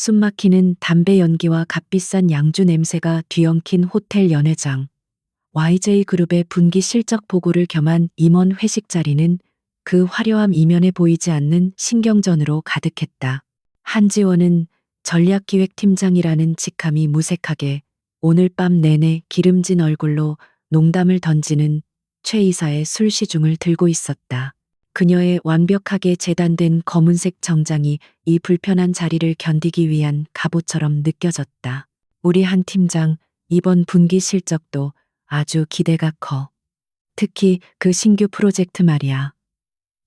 숨막히는 담배 연기와 값비싼 양주 냄새가 뒤엉킨 호텔 연회장. YJ그룹의 분기 실적 보고를 겸한 임원 회식 자리는 그 화려함 이면에 보이지 않는 신경전으로 가득했다. 한지원은 전략기획팀장이라는 직함이 무색하게 오늘 밤 내내 기름진 얼굴로 농담을 던지는 최 이사의 술 시중을 들고 있었다. 그녀의 완벽하게 재단된 검은색 정장이 이 불편한 자리를 견디기 위한 갑옷처럼 느껴졌다. 우리 한 팀장, 이번 분기 실적도 아주 기대가 커. 특히 그 신규 프로젝트 말이야.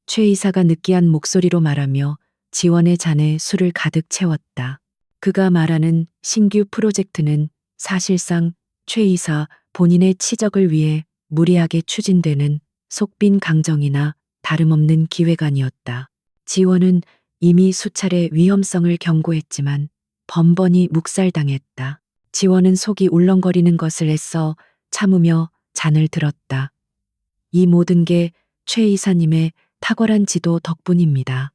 최 이사가 느끼한 목소리로 말하며 지원의 잔에 술을 가득 채웠다. 그가 말하는 신규 프로젝트는 사실상 최 이사 본인의 치적을 위해 무리하게 추진되는 속빈 강정이나 다름없는 기획안이었다. 지원은 이미 수차례 위험성을 경고했지만 번번이 묵살당했다. 지원은 속이 울렁거리는 것을 애써 참으며 잔을 들었다. 이 모든 게 최 이사님의 탁월한 지도 덕분입니다.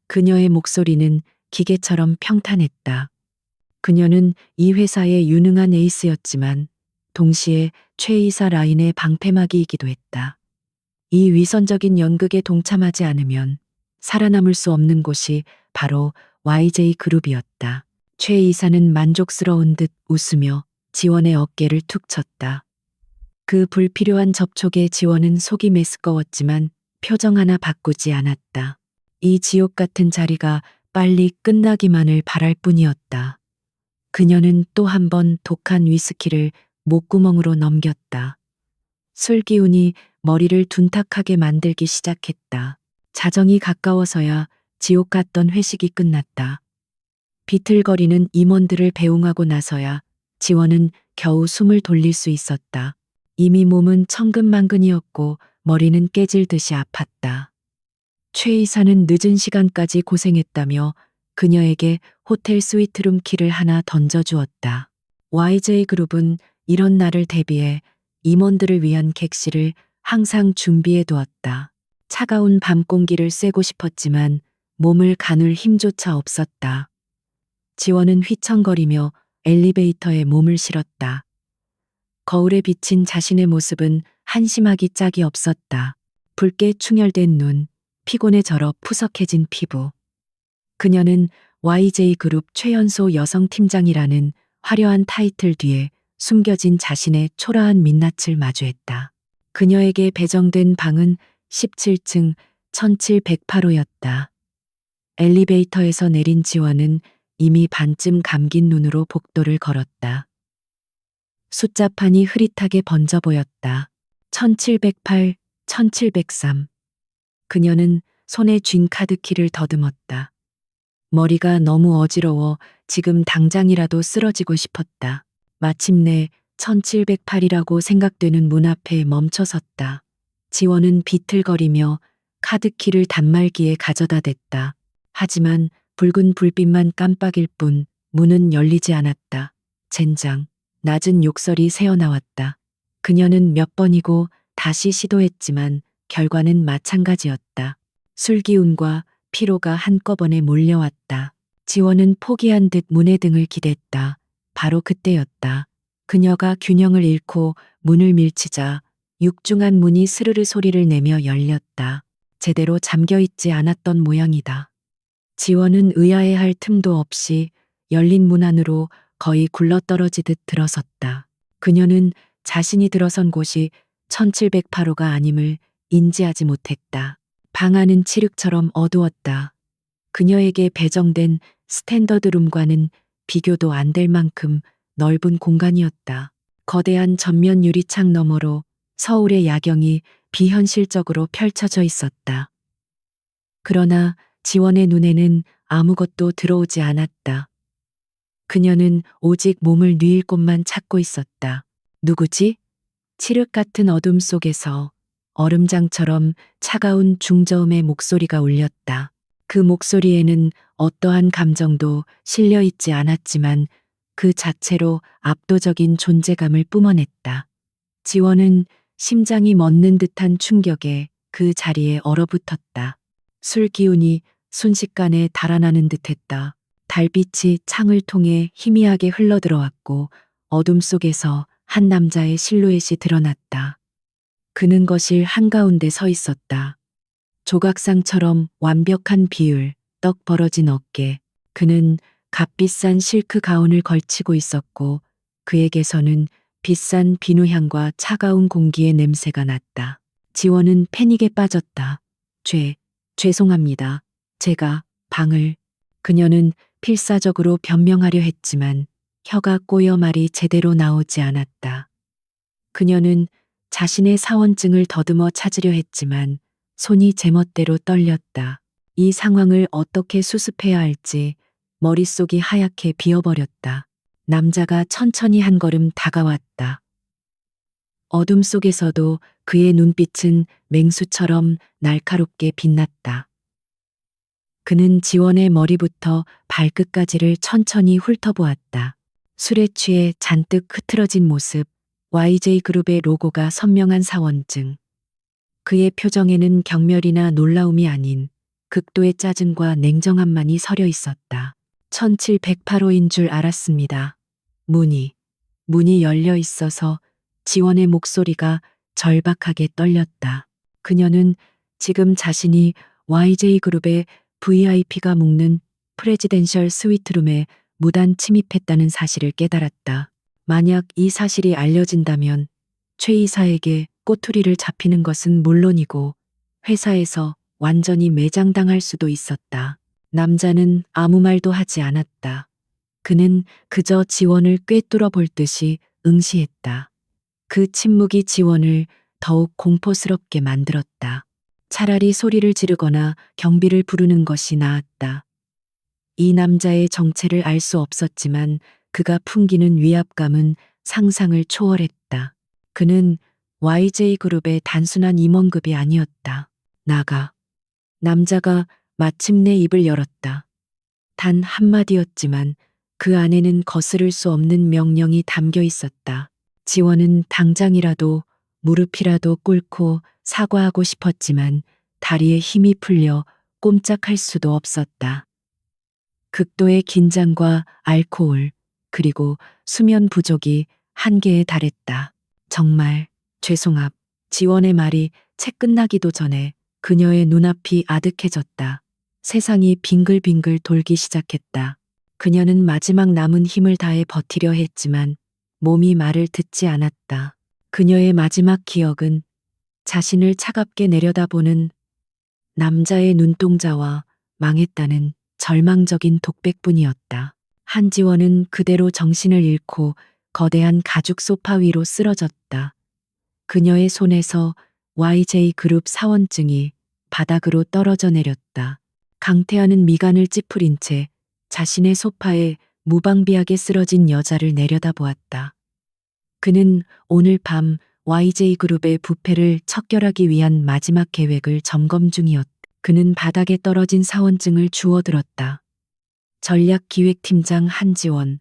그녀의 목소리는 기계처럼 평탄했다. 그녀는 이 회사의 유능한 에이스였지만 동시에 최 이사 라인의 방패막이이기도 했다. 이 위선적인 연극에 동참하지 않으면 살아남을 수 없는 곳이 바로 YJ그룹이었다. 최 이사는 만족스러운 듯 웃으며 지원의 어깨를 툭 쳤다. 그 불필요한 접촉에 지원은 속이 메스꺼웠지만 표정 하나 바꾸지 않았다. 이 지옥 같은 자리가 빨리 끝나기만을 바랄 뿐이었다. 그녀는 또 한 번 독한 위스키를 목구멍으로 넘겼다. 술 기운이 머리를 둔탁하게 만들기 시작했다. 자정이 가까워서야 지옥 같던 회식이 끝났다. 비틀거리는 임원들을 배웅하고 나서야 지원은 겨우 숨을 돌릴 수 있었다. 이미 몸은 천근만근이었고 머리는 깨질 듯이 아팠다. 최 이사는 늦은 시간까지 고생했다며 그녀에게 호텔 스위트룸 키를 하나 던져주었다. YJ그룹은 이런 날을 대비해 임원들을 위한 객실을 항상 준비해 두었다. 차가운 밤 공기를 쐬고 싶었지만 몸을 가눌 힘조차 없었다. 지원은 휘청거리며 엘리베이터에 몸을 실었다. 거울에 비친 자신의 모습은 한심하기 짝이 없었다. 붉게 충혈된 눈, 피곤에 절어 푸석해진 피부. 그녀는 YJ그룹 최연소 여성팀장이라는 화려한 타이틀 뒤에 숨겨진 자신의 초라한 민낯을 마주했다. 그녀에게 배정된 방은 17층 1708호였다. 엘리베이터에서 내린 지원은 이미 반쯤 감긴 눈으로 복도를 걸었다. 숫자판이 흐릿하게 번져 보였다. 1708, 1703. 그녀는 손에 쥔 카드키를 더듬었다. 머리가 너무 어지러워 지금 당장이라도 쓰러지고 싶었다. 마침내 1708이라고 생각되는 문 앞에 멈춰섰다. 지원은 비틀거리며 카드키를 단말기에 가져다 댔다. 하지만 붉은 불빛만 깜빡일 뿐 문은 열리지 않았다. 젠장. 낮은 욕설이 새어나왔다. 그녀는 몇 번이고 다시 시도했지만 결과는 마찬가지였다. 술기운과 피로가 한꺼번에 몰려왔다. 지원은 포기한 듯 문의 등을 기댔다. 바로 그때였다. 그녀가 균형을 잃고 문을 밀치자 육중한 문이 스르르 소리를 내며 열렸다. 제대로 잠겨있지 않았던 모양이다. 지원은 의아해할 틈도 없이 열린 문 안으로 거의 굴러떨어지듯 들어섰다. 그녀는 자신이 들어선 곳이 1708호가 아님을 인지하지 못했다. 방 안은 칠흑처럼 어두웠다. 그녀에게 배정된 스탠더드룸과는 비교도 안 될 만큼 넓은 공간이었다. 거대한 전면 유리창 너머로 서울의 야경이 비현실적으로 펼쳐져 있었다. 그러나 지원의 눈에는 아무것도 들어오지 않았다. 그녀는 오직 몸을 뉘일 곳만 찾고 있었다. 누구지? 칠흑 같은 어둠 속에서 얼음장처럼 차가운 중저음의 목소리가 울렸다. 그 목소리에는 어떠한 감정도 실려 있지 않았지만 그 자체로 압도적인 존재감을 뿜어냈다. 지원은 심장이 멎는 듯한 충격에 그 자리에 얼어붙었다. 술 기운이 순식간에 달아나는 듯했다. 달빛이 창을 통해 희미하게 흘러들어왔고 어둠 속에서 한 남자의 실루엣이 드러났다. 그는 거실 한가운데 서 있었다. 조각상처럼 완벽한 비율, 떡 벌어진 어깨. 그는 값비싼 실크 가운을 걸치고 있었고 그에게서는 비싼 비누향과 차가운 공기의 냄새가 났다. 지원은 패닉에 빠졌다. 죄송합니다. 제가 방을. 그녀는 필사적으로 변명하려 했지만 혀가 꼬여 말이 제대로 나오지 않았다. 그녀는 자신의 사원증을 더듬어 찾으려 했지만 손이 제멋대로 떨렸다. 이 상황을 어떻게 수습해야 할지 머릿속이 하얗게 비어버렸다. 남자가 천천히 한 걸음 다가왔다. 어둠 속에서도 그의 눈빛은 맹수처럼 날카롭게 빛났다. 그는 지원의 머리부터 발끝까지를 천천히 훑어보았다. 술에 취해 잔뜩 흐트러진 모습, YJ그룹의 로고가 선명한 사원증. 그의 표정에는 경멸이나 놀라움이 아닌 극도의 짜증과 냉정함만이 서려 있었다. 1708호인 줄 알았습니다. 문이 열려 있어서 지원의 목소리가 절박하게 떨렸다. 그녀는 지금 자신이 YJ그룹의 VIP가 묵는 프레지덴셜 스위트룸에 무단 침입했다는 사실을 깨달았다. 만약 이 사실이 알려진다면 최 이사에게 꼬투리를 잡히는 것은 물론이고 회사에서 완전히 매장당할 수도 있었다. 남자는 아무 말도 하지 않았다. 그는 그저 지원을 꿰뚫어 볼 듯이 응시했다. 그 침묵이 지원을 더욱 공포스럽게 만들었다. 차라리 소리를 지르거나 경비를 부르는 것이 나았다. 이 남자의 정체를 알 수 없었지만 그가 풍기는 위압감은 상상을 초월했다. 그는 YJ그룹의 단순한 임원급이 아니었다. 나가. 남자가 마침내 입을 열었다. 단 한마디였지만 그 안에는 거스를 수 없는 명령이 담겨 있었다. 지원은 당장이라도 무릎이라도 꿇고 사과하고 싶었지만 다리에 힘이 풀려 꼼짝할 수도 없었다. 극도의 긴장과 알코올, 그리고 수면 부족이 한계에 달했다. 정말 지원의 말이 채 끝나기도 전에 그녀의 눈앞이 아득해졌다. 세상이 빙글빙글 돌기 시작했다. 그녀는 마지막 남은 힘을 다해 버티려 했지만 몸이 말을 듣지 않았다. 그녀의 마지막 기억은 자신을 차갑게 내려다보는 남자의 눈동자와 망했다는 절망적인 독백뿐이었다. 한지원은 그대로 정신을 잃고 거대한 가죽 소파 위로 쓰러졌다. 그녀의 손에서 YJ그룹 사원증이 바닥으로 떨어져 내렸다. 강태하는 미간을 찌푸린 채 자신의 소파에 무방비하게 쓰러진 여자를 내려다보았다. 그는 오늘 밤 YJ그룹의 부패를 척결하기 위한 마지막 계획을 점검 중이었다. 그는 바닥에 떨어진 사원증을 주워들었다. 전략기획팀장 한지원.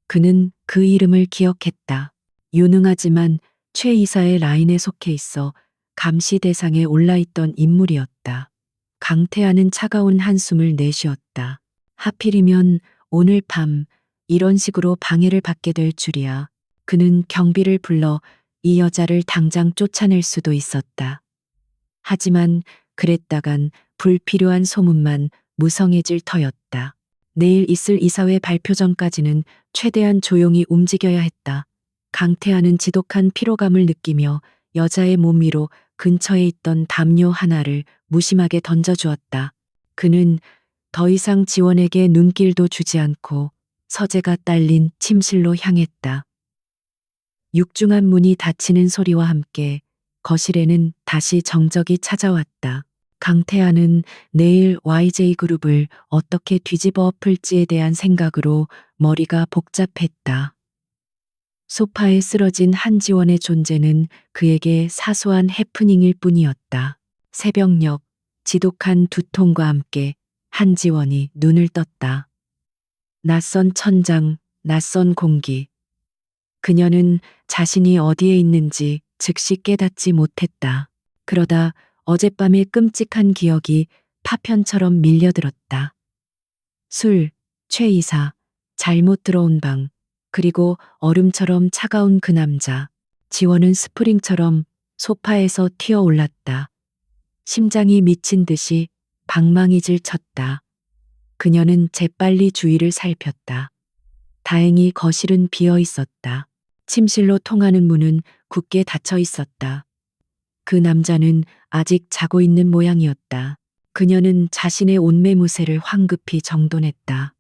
그는 그 이름을 기억했다. 유능하지만 최 이사의 라인에 속해 있어 감시 대상에 올라있던 인물이었다. 강태하는 차가운 한숨을 내쉬었다. 하필이면 오늘 밤 이런 식으로 방해를 받게 될 줄이야. 그는 경비를 불러 이 여자를 당장 쫓아낼 수도 있었다. 하지만 그랬다간 불필요한 소문만 무성해질 터였다. 내일 있을 이사회 발표 전까지는 최대한 조용히 움직여야 했다. 강태하는 지독한 피로감을 느끼며 여자의 몸 위로 근처에 있던 담요 하나를 무심하게 던져주었다. 그는 더 이상 지원에게 눈길도 주지 않고 서재가 딸린 침실로 향했다. 육중한 문이 닫히는 소리와 함께 거실에는 다시 정적이 찾아왔다. 강태하는 내일 YJ그룹을 어떻게 뒤집어 엎을지에 대한 생각으로 머리가 복잡했다. 소파에 쓰러진 한지원의 존재는 그에게 사소한 해프닝일 뿐이었다. 새벽녘 지독한 두통과 함께 한지원이 눈을 떴다. 낯선 천장, 낯선 공기. 그녀는 자신이 어디에 있는지 즉시 깨닫지 못했다. 그러다 어젯밤의 끔찍한 기억이 파편처럼 밀려들었다. 술, 최 이사, 잘못 들어온 방, 그리고 얼음처럼 차가운 그 남자. 지원은 스프링처럼 소파에서 튀어 올랐다. 심장이 미친 듯이 방망이질 쳤다. 그녀는 재빨리 주위를 살폈다. 다행히 거실은 비어 있었다. 침실로 통하는 문은 굳게 닫혀 있었다. 그 남자는 아직 자고 있는 모양이었다. 그녀는 자신의 옷매무새를 황급히 정돈했다.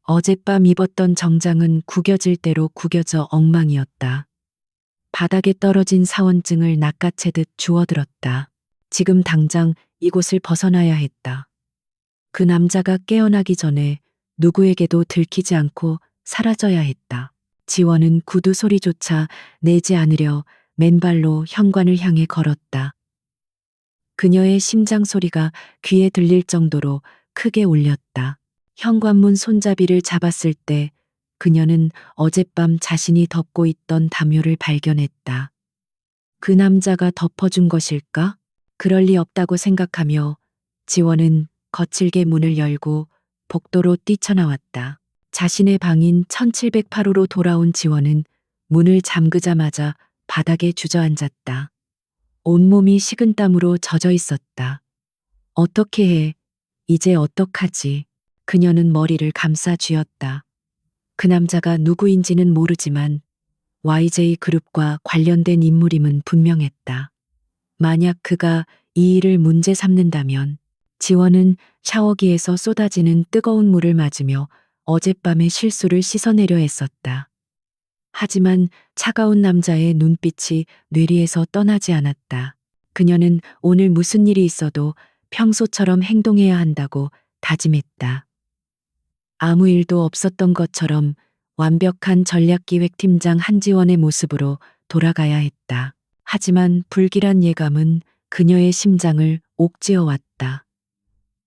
어젯밤 입었던 정장은 구겨질 대로 구겨져 엉망이었다. 바닥에 떨어진 사원증을 낚아채듯 주워들었다. 지금 당장 이곳을 벗어나야 했다. 그 남자가 깨어나기 전에 누구에게도 들키지 않고 사라져야 했다. 지원은 구두 소리조차 내지 않으려 맨발로 현관을 향해 걸었다. 그녀의 심장 소리가 귀에 들릴 정도로 크게 울렸다. 현관문 손잡이를 잡았을 때 그녀는 어젯밤 자신이 덮고 있던 담요를 발견했다. 그 남자가 덮어준 것일까? 그럴 리 없다고 생각하며 지원은 거칠게 문을 열고 복도로 뛰쳐나왔다. 자신의 방인 1708호로 돌아온 지원은 문을 잠그자마자 바닥에 주저앉았다. 온몸이 식은땀으로 젖어 있었다. 어떻게 해? 이제 어떡하지? 그녀는 머리를 감싸 쥐었다. 그 남자가 누구인지는 모르지만 YJ그룹과 관련된 인물임은 분명했다. 만약 그가 이 일을 문제 삼는다면 지원은 샤워기에서 쏟아지는 뜨거운 물을 맞으며 어젯밤의 실수를 씻어내려 했었다. 하지만 차가운 남자의 눈빛이 뇌리에서 떠나지 않았다. 그녀는 오늘 무슨 일이 있어도 평소처럼 행동해야 한다고 다짐했다. 아무 일도 없었던 것처럼 완벽한 전략기획팀장 한지원의 모습으로 돌아가야 했다. 하지만 불길한 예감은 그녀의 심장을 옥죄어 왔다.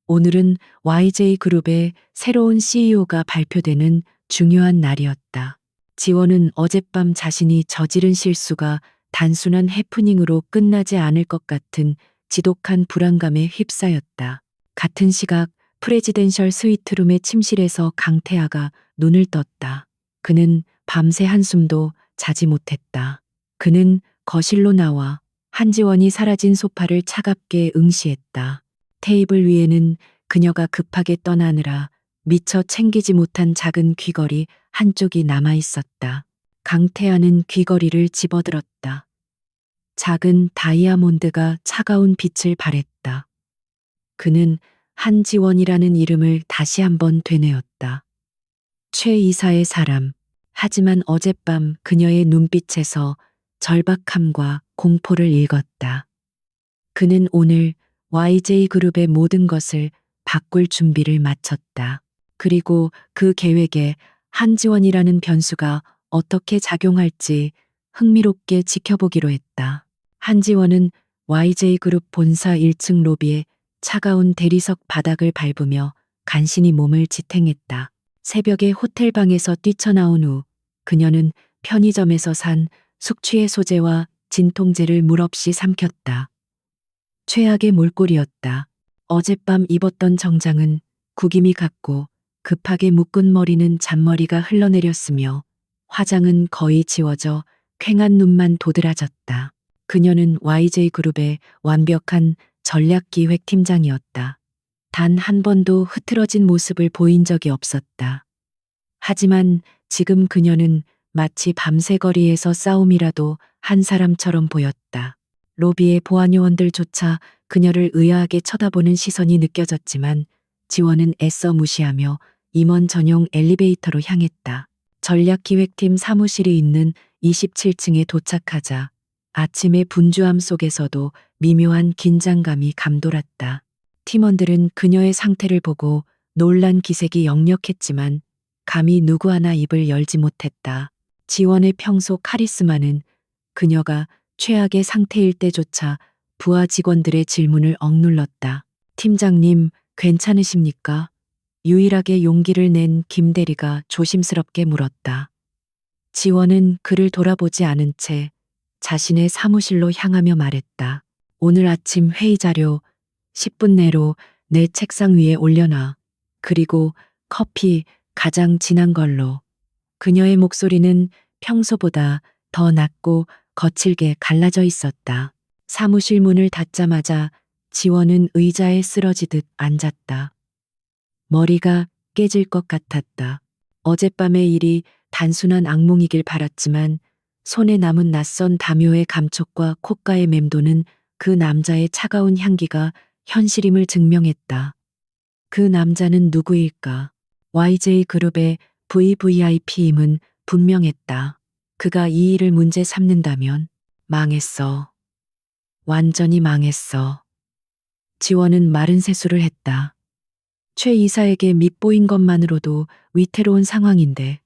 오늘은 YJ그룹의 새로운 CEO가 발표되는 중요한 날이었다. 지원은 어젯밤 자신이 저지른 실수가 단순한 해프닝으로 끝나지 않을 것 같은 지독한 불안감에 휩싸였다. 같은 시각 프레지덴셜 스위트룸의 침실에서 강태하가 눈을 떴다. 그는 밤새 한숨도 자지 못했다. 그는 거실로 나와 한지원이 사라진 소파를 차갑게 응시했다. 테이블 위에는 그녀가 급하게 떠나느라 미처 챙기지 못한 작은 귀걸이 한쪽이 남아 있었다. 강태하는 귀걸이를 집어들었다. 작은 다이아몬드가 차가운 빛을 발했다. 그는 한지원이라는 이름을 다시 한번 되뇌었다. 최 이사의 사람. 하지만 어젯밤 그녀의 눈빛에서 절박함과 공포를 읽었다. 그는 오늘 YJ그룹의 모든 것을 바꿀 준비를 마쳤다. 그리고 그 계획에 한지원이라는 변수가 어떻게 작용할지 흥미롭게 지켜보기로 했다. 한지원은 YJ그룹 본사 1층 로비의 차가운 대리석 바닥을 밟으며 간신히 몸을 지탱했다. 새벽에 호텔방에서 뛰쳐나온 후 그녀는 편의점에서 산 숙취해 소제와 진통제를 물없이 삼켰다. 최악의 몰골이었다. 어젯밤 입었던 정장은 구김이 갔고 급하게 묶은 머리는 잔머리가 흘러내렸으며 화장은 거의 지워져 퀭한 눈만 도드라졌다. 그녀는 YJ그룹의 완벽한 전략기획팀장이었다. 단 한 번도 흐트러진 모습을 보인 적이 없었다. 하지만 지금 그녀는 마치 밤새 거리에서 싸움이라도 한 사람처럼 보였다. 로비의 보안요원들조차 그녀를 의아하게 쳐다보는 시선이 느껴졌지만 지원은 애써 무시하며 임원 전용 엘리베이터로 향했다. 전략기획팀 사무실이 있는 27층에 도착하자 아침의 분주함 속에서도 미묘한 긴장감이 감돌았다. 팀원들은 그녀의 상태를 보고 놀란 기색이 역력했지만 감히 누구 하나 입을 열지 못했다. 지원의 평소 카리스마는 그녀가 최악의 상태일 때조차 부하 직원들의 질문을 억눌렀다. 팀장님, 괜찮으십니까? 유일하게 용기를 낸 김 대리가 조심스럽게 물었다. 지원은 그를 돌아보지 않은 채 자신의 사무실로 향하며 말했다. 오늘 아침 회의 자료 10분 내로 내 책상 위에 올려놔. 그리고 커피, 가장 진한 걸로. 그녀의 목소리는 평소보다 더 낮고 거칠게 갈라져 있었다. 사무실 문을 닫자마자 지원은 의자에 쓰러지듯 앉았다. 머리가 깨질 것 같았다. 어젯밤의 일이 단순한 악몽이길 바랐지만 손에 남은 낯선 담요의 감촉과 콧가의 맴도는 그 남자의 차가운 향기가 현실임을 증명했다. 그 남자는 누구일까? YJ그룹의 VVIP임은 분명했다. 그가 이 일을 문제 삼는다면 망했어. 완전히 망했어. 지원은 마른 세수를 했다. 최 이사에게 밉보인 것만으로도 위태로운 상황인데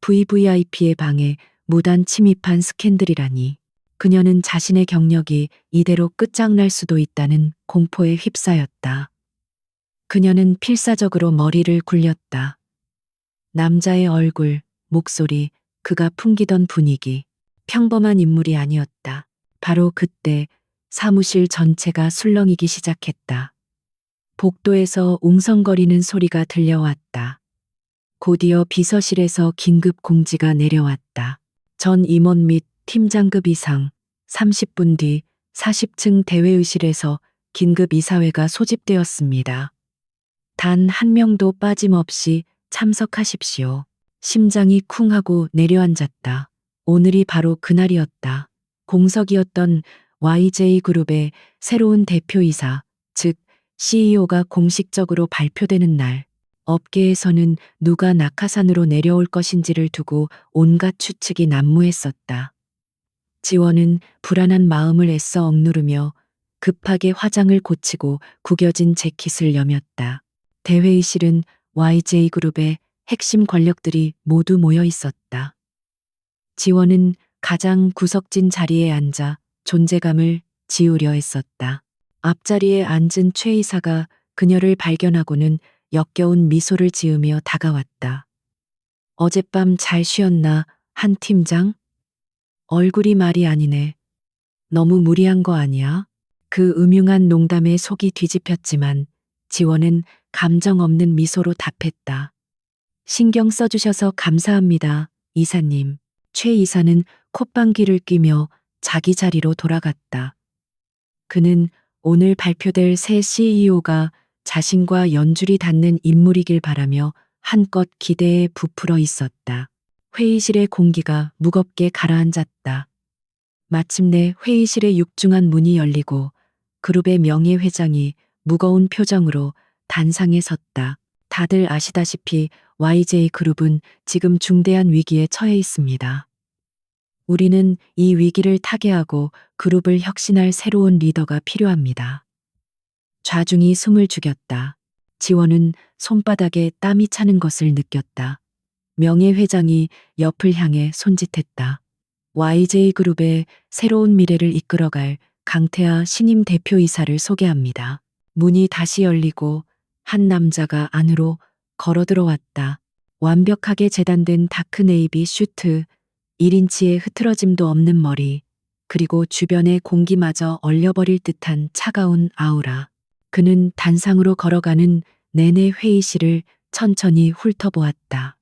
VVIP의 방에 무단 침입한 스캔들이라니. 그녀는 자신의 경력이 이대로 끝장날 수도 있다는 공포에 휩싸였다. 그녀는 필사적으로 머리를 굴렸다. 남자의 얼굴, 목소리, 그가 풍기던 분위기. 평범한 인물이 아니었다. 바로 그때 사무실 전체가 술렁이기 시작했다. 복도에서 웅성거리는 소리가 들려왔다. 곧이어 비서실에서 긴급 공지가 내려왔다. 전 임원 및 팀장급 이상 30분 뒤 40층 대회의실에서 긴급 이사회가 소집되었습니다. 단 한 명도 빠짐없이 참석하십시오. 심장이 쿵 하고 내려앉았다. 오늘이 바로 그날이었다. 공석이었던 YJ그룹의 새로운 대표이사, 즉 CEO가 공식적으로 발표되는 날. 업계에서는 누가 낙하산으로 내려올 것인지를 두고 온갖 추측이 난무했었다. 지원은 불안한 마음을 애써 억누르며 급하게 화장을 고치고 구겨진 재킷을 여몄다. 대회의실은 YJ그룹의 핵심 권력들이 모두 모여 있었다. 지원은 가장 구석진 자리에 앉아 존재감을 지우려 했었다. 앞자리에 앉은 최 이사가 그녀를 발견하고는 역겨운 미소를 지으며 다가왔다. 어젯밤 잘 쉬었나, 한 팀장? 얼굴이 말이 아니네. 너무 무리한 거 아니야? 그 음흉한 농담에 속이 뒤집혔지만 지원은 감정 없는 미소로 답했다. 신경 써주셔서 감사합니다, 이사님. 최 이사는 콧방귀를 뀌며 자기 자리로 돌아갔다. 그는 오늘 발표될 새 CEO가 자신과 연줄이 닿는 인물이길 바라며 한껏 기대에 부풀어 있었다. 회의실의 공기가 무겁게 가라앉았다. 마침내 회의실의 육중한 문이 열리고 그룹의 명예회장이 무거운 표정으로 단상에 섰다. 다들 아시다시피 YJ그룹은 지금 중대한 위기에 처해 있습니다. 우리는 이 위기를 타개하고 그룹을 혁신할 새로운 리더가 필요합니다. 좌중이 숨을 죽였다. 지원은 손바닥에 땀이 차는 것을 느꼈다. 명예회장이 옆을 향해 손짓했다. YJ그룹의 새로운 미래를 이끌어갈 강태하 신임 대표이사를 소개합니다. 문이 다시 열리고 한 남자가 안으로 걸어 들어왔다. 완벽하게 재단된 다크네이비 슈트, 1인치의 흐트러짐도 없는 머리, 그리고 주변의 공기마저 얼려버릴 듯한 차가운 아우라. 그는 단상으로 걸어가는 내내 회의실을 천천히 훑어보았다.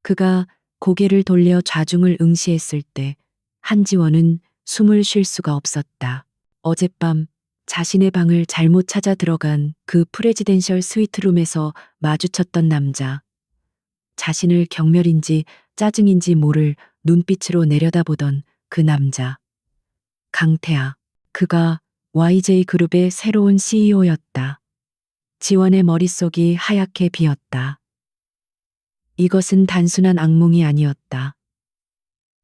그가 고개를 돌려 좌중을 응시했을 때 한지원은 숨을 쉴 수가 없었다. 어젯밤 자신의 방을 잘못 찾아 들어간 그 프레지덴셜 스위트룸에서 마주쳤던 남자. 자신을 경멸인지 짜증인지 모를 눈빛으로 내려다보던 그 남자. 강태하. 그가 YJ그룹의 새로운 CEO였다. 지원의 머릿속이 하얗게 비었다. 이것은 단순한 악몽이 아니었다.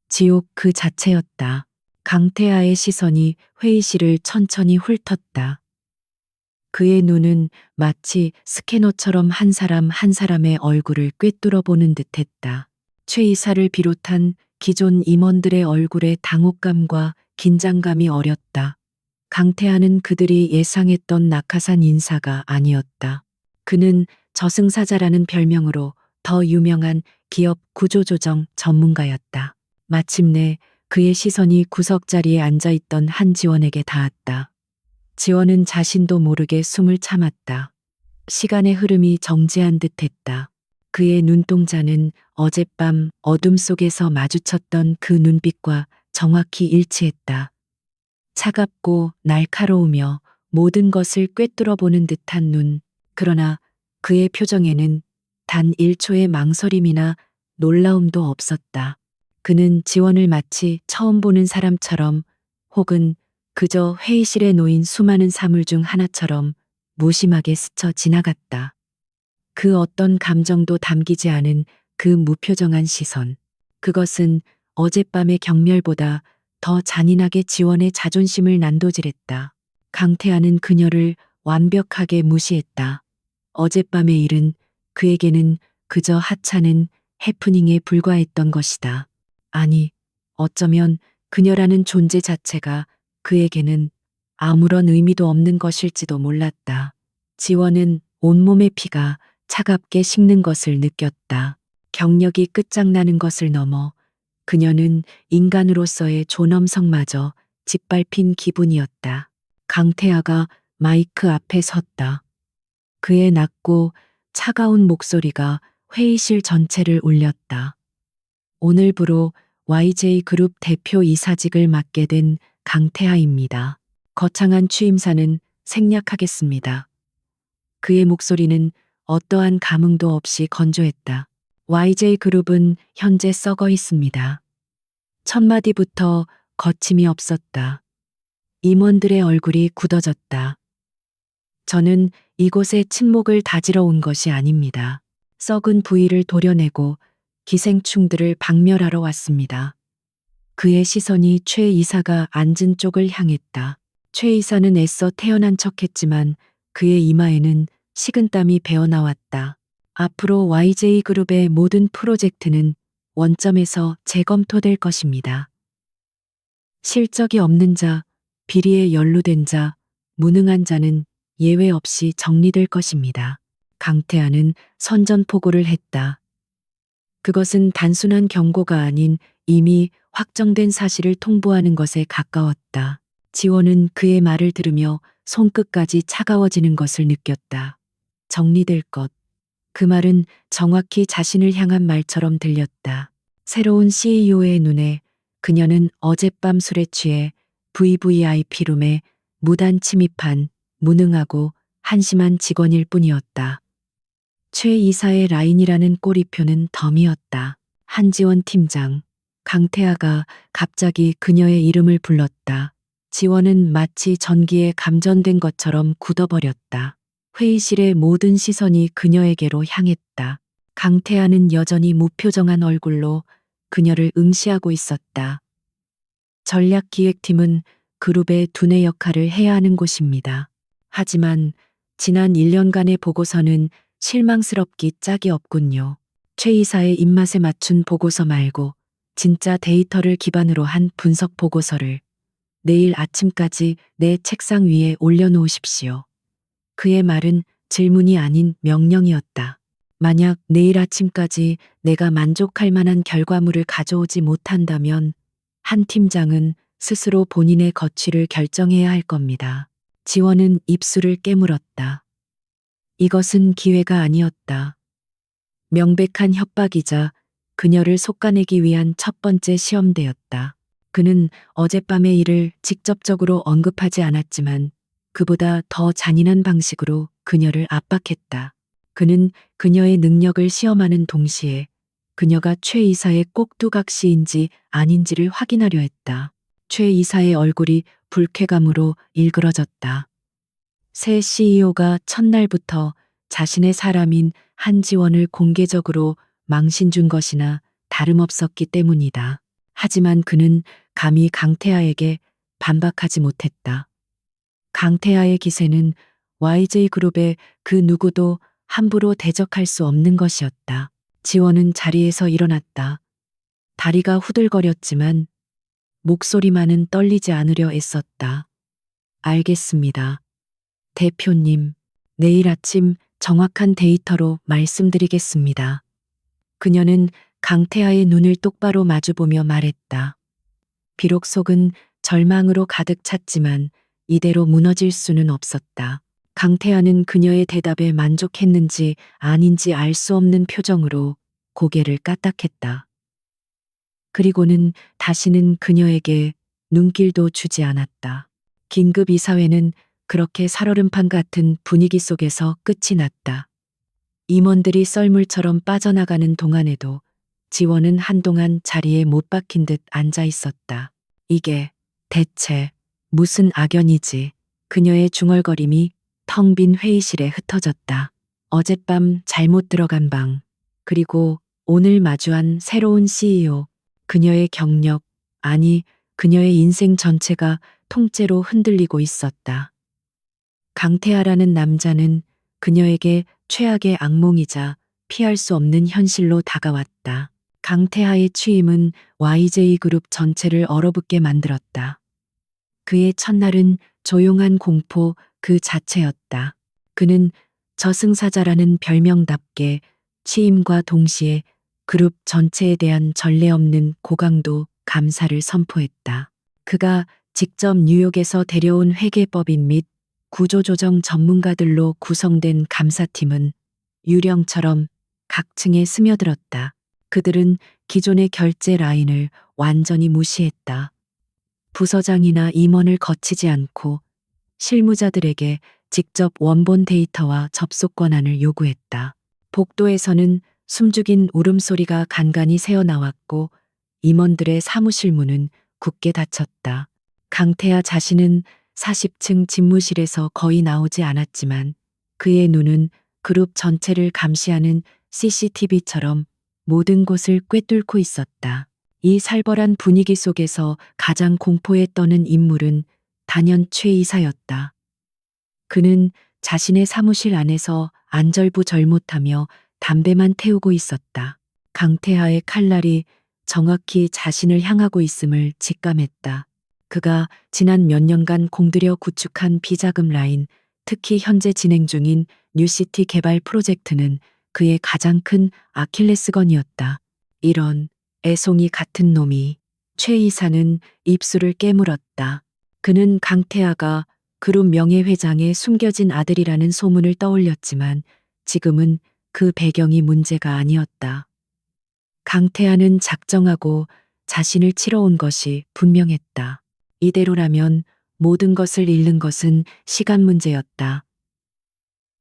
지옥 그 자체였다. 강태하의 시선이 회의실을 천천히 훑었다. 그의 눈은 마치 스캐너처럼 한 사람 한 사람의 얼굴을 꿰뚫어 보는 듯했다. 최 이사를 비롯한 기존 임원들의 얼굴에 당혹감과 긴장감이 어렸다. 강태하는 그들이 예상했던 낙하산 인사가 아니었다. 그는 저승사자라는 별명으로 더 유명한 기업 구조조정 전문가였다. 마침내 그의 시선이 구석자리에 앉아있던 한지원에게 닿았다. 지원은 자신도 모르게 숨을 참았다. 시간의 흐름이 정지한 듯했다. 그의 눈동자는 어젯밤 어둠 속에서 마주쳤던 그 눈빛과 정확히 일치했다. 차갑고 날카로우며 모든 것을 꿰뚫어 보는 듯한 눈. 그러나 그의 표정에는 단 1초의 망설임이나 놀라움도 없었다. 그는 지원을 마치 처음 보는 사람처럼 혹은 그저 회의실에 놓인 수많은 사물 중 하나처럼 무심하게 스쳐 지나갔다. 그 어떤 감정도 담기지 않은 그 무표정한 시선. 그것은 어젯밤의 경멸보다 더 잔인하게 지원의 자존심을 난도질했다. 강태하는 그녀를 완벽하게 무시했다. 어젯밤의 일은 그에게는 그저 하찮은 해프닝에 불과했던 것이다. 아니, 어쩌면 그녀라는 존재 자체가 그에게는 아무런 의미도 없는 것일지도 몰랐다. 지원은 온몸의 피가 차갑게 식는 것을 느꼈다. 경력이 끝장나는 것을 넘어 그녀는 인간으로서의 존엄성마저 짓밟힌 기분이었다. 강태아가 마이크 앞에 섰다. 그의 낮고 차가운 목소리가 회의실 전체를 울렸다. 오늘부로 YJ그룹 대표 이사직을 맡게 된 강태하입니다. 거창한 취임사는 생략하겠습니다. 그의 목소리는 어떠한 감흥도 없이 건조했다. YJ그룹은 현재 썩어 있습니다. 첫 마디부터 거침이 없었다. 임원들의 얼굴이 굳어졌다. 저는 이곳에 침묵을 다지러 온 것이 아닙니다. 썩은 부위를 도려내고 기생충들을 박멸하러 왔습니다. 그의 시선이 최 이사가 앉은 쪽을 향했다. 최 이사는 애써 태연한 척했지만 그의 이마에는 식은땀이 배어나왔다. 앞으로 YJ그룹의 모든 프로젝트는 원점에서 재검토될 것입니다. 실적이 없는 자, 비리에 연루된 자, 무능한 자는 예외 없이 정리될 것입니다. 강태하는 선전포고를 했다. 그것은 단순한 경고가 아닌 이미 확정된 사실을 통보하는 것에 가까웠다. 지원은 그의 말을 들으며 손끝까지 차가워지는 것을 느꼈다. 정리될 것. 그 말은 정확히 자신을 향한 말처럼 들렸다. 새로운 CEO의 눈에 그녀는 어젯밤 술에 취해 VVIP룸에 무단 침입한 무능하고 한심한 직원일 뿐이었다. 최 이사의 라인이라는 꼬리표는 덤이었다. 한지원 팀장, 강태아가 갑자기 그녀의 이름을 불렀다. 지원은 마치 전기에 감전된 것처럼 굳어버렸다. 회의실의 모든 시선이 그녀에게로 향했다. 강태아는 여전히 무표정한 얼굴로 그녀를 응시하고 있었다. 전략기획팀은 그룹의 두뇌 역할을 해야 하는 곳입니다. 하지만 지난 1년간의 보고서는 실망스럽기 짝이 없군요. 최 이사의 입맛에 맞춘 보고서 말고 진짜 데이터를 기반으로 한 분석 보고서를 내일 아침까지 내 책상 위에 올려놓으십시오. 그의 말은 질문이 아닌 명령이었다. 만약 내일 아침까지 내가 만족할 만한 결과물을 가져오지 못한다면 한 팀장은 스스로 본인의 거취를 결정해야 할 겁니다. 지원은 입술을 깨물었다. 이것은 기회가 아니었다. 명백한 협박이자 그녀를 솎아내기 위한 첫 번째 시험대였다. 그는 어젯밤의 일을 직접적으로 언급하지 않았지만 그보다 더 잔인한 방식으로 그녀를 압박했다. 그는 그녀의 능력을 시험하는 동시에 그녀가 최 이사의 꼭두각시인지 아닌지를 확인하려 했다. 최 이사의 얼굴이 불쾌감으로 일그러졌다. 새 CEO가 첫날부터 자신의 사람인 한지원을 공개적으로 망신 준 것이나 다름없었기 때문이다. 하지만 그는 감히 강태하에게 반박하지 못했다. 강태하의 기세는 YJ그룹의 그 누구도 함부로 대적할 수 없는 것이었다. 지원은 자리에서 일어났다. 다리가 후들거렸지만 목소리만은 떨리지 않으려 애썼다. 알겠습니다. 대표님, 내일 아침 정확한 데이터로 말씀드리겠습니다. 그녀는 강태하의 눈을 똑바로 마주보며 말했다. 비록 속은 절망으로 가득 찼지만 이대로 무너질 수는 없었다. 강태하는 그녀의 대답에 만족했는지 아닌지 알 수 없는 표정으로 고개를 까딱했다. 그리고는 다시는 그녀에게 눈길도 주지 않았다. 긴급 이사회는 그렇게 살얼음판 같은 분위기 속에서 끝이 났다. 임원들이 썰물처럼 빠져나가는 동안에도 지원은 한동안 자리에 못 박힌 듯 앉아 있었다. 이게 대체 무슨 악연이지? 그녀의 중얼거림이 텅 빈 회의실에 흩어졌다. 어젯밤 잘못 들어간 방, 그리고 오늘 마주한 새로운 CEO, 그녀의 경력, 아니, 그녀의 인생 전체가 통째로 흔들리고 있었다. 강태하라는 남자는 그녀에게 최악의 악몽이자 피할 수 없는 현실로 다가왔다. 강태하의 취임은 YJ그룹 전체를 얼어붙게 만들었다. 그의 첫날은 조용한 공포 그 자체였다. 그는 저승사자라는 별명답게 취임과 동시에 그룹 전체에 대한 전례 없는 고강도 감사를 선포했다. 그가 직접 뉴욕에서 데려온 회계법인 및 구조조정 전문가들로 구성된 감사팀은 유령처럼 각 층에 스며들었다. 그들은 기존의 결제 라인을 완전히 무시했다. 부서장이나 임원을 거치지 않고 실무자들에게 직접 원본 데이터와 접속 권한을 요구했다. 복도에서는 숨죽인 울음소리가 간간히 새어나왔고 임원들의 사무실 문은 굳게 닫혔다. 강태하 자신은 40층 집무실에서 거의 나오지 않았지만 그의 눈은 그룹 전체를 감시하는 CCTV처럼 모든 곳을 꿰뚫고 있었다. 이 살벌한 분위기 속에서 가장 공포에 떠는 인물은 단연 최 이사였다. 그는 자신의 사무실 안에서 안절부절못하며 담배만 태우고 있었다. 강태하의 칼날이 정확히 자신을 향하고 있음을 직감했다. 그가 지난 몇 년간 공들여 구축한 비자금 라인, 특히 현재 진행 중인 뉴시티 개발 프로젝트는 그의 가장 큰 아킬레스건이었다. 이런 애송이 같은 놈이. 최 이사는 입술을 깨물었다. 그는 강태하가 그룹 명예회장의 숨겨진 아들이라는 소문을 떠올렸지만 지금은 그 배경이 문제가 아니었다. 강태하는 작정하고 자신을 치러 온 것이 분명했다. 이대로라면 모든 것을 잃는 것은 시간 문제였다.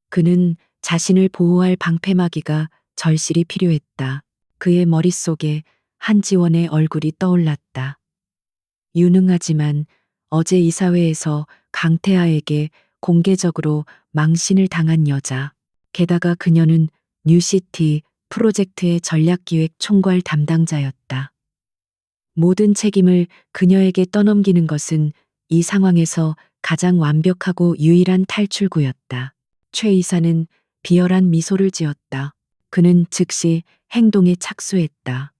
그는 자신을 보호할 방패막이가 절실히 필요했다. 그의 머릿속에 한지원의 얼굴이 떠올랐다. 유능하지만 어제 이사회에서 강태하에게 공개적으로 망신을 당한 여자. 게다가 그녀는 뉴시티 프로젝트의 전략기획 총괄 담당자였다. 모든 책임을 그녀에게 떠넘기는 것은 이 상황에서 가장 완벽하고 유일한 탈출구였다. 최 이사는 비열한 미소를 지었다. 그는 즉시 행동에 착수했다.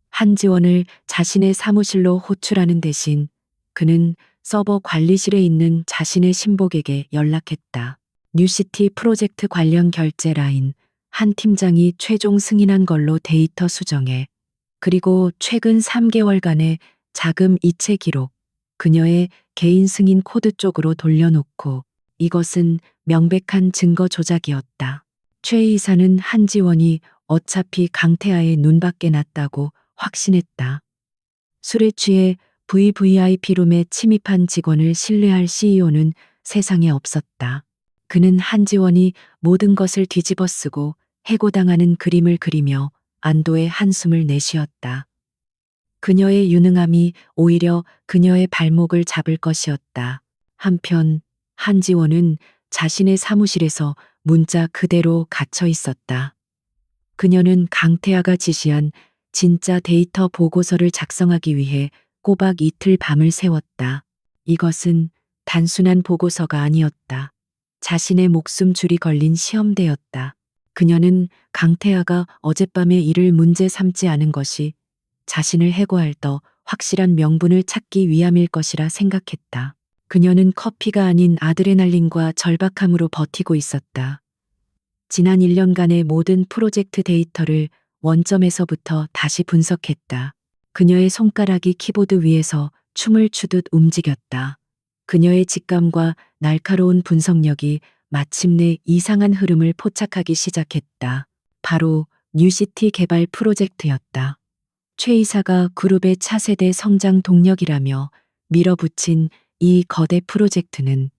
한지원을 자신의 사무실로 호출하는 대신 그는 서버 관리실에 있는 자신의 신복에게 연락했다. 뉴시티 프로젝트 관련 결제 라인, 한 팀장이 최종 승인한 걸로 데이터 수정해. 그리고 최근 3개월간의 자금 이체 기록, 그녀의 개인 승인 코드 쪽으로 돌려놓고 이것은 명백한 증거 조작이었다. 최 이사는 한지원이 어차피 강태하의 눈밖에 났다고 확신했다. 술에 취해 VVIP룸에 침입한 직원을 신뢰할 CEO는 세상에 없었다. 그는 한지원이 모든 것을 뒤집어 쓰고 해고당하는 그림을 그리며 안도의 한숨을 내쉬었다. 그녀의 유능함이 오히려 그녀의 발목을 잡을 것이었다. 한편 한지원은 자신의 사무실에서 문자 그대로 갇혀 있었다. 그녀는 강태하가 지시한 진짜 데이터 보고서를 작성하기 위해 꼬박 이틀 밤을 새웠다. 이것은 단순한 보고서가 아니었다. 자신의 목숨줄이 걸린 시험대였다. 그녀는 강태하가 어젯밤의 일을 문제 삼지 않은 것이 자신을 해고할 더 확실한 명분을 찾기 위함일 것이라 생각했다. 그녀는 커피가 아닌 아드레날린과 절박함으로 버티고 있었다. 지난 1년간의 모든 프로젝트 데이터를 원점에서부터 다시 분석했다. 그녀의 손가락이 키보드 위에서 춤을 추듯 움직였다. 그녀의 직감과 날카로운 분석력이 마침내 이상한 흐름을 포착하기 시작했다. 바로 뉴시티 개발 프로젝트였다. 최 이사가 그룹의 차세대 성장 동력이라며 밀어붙인 이 거대 프로젝트는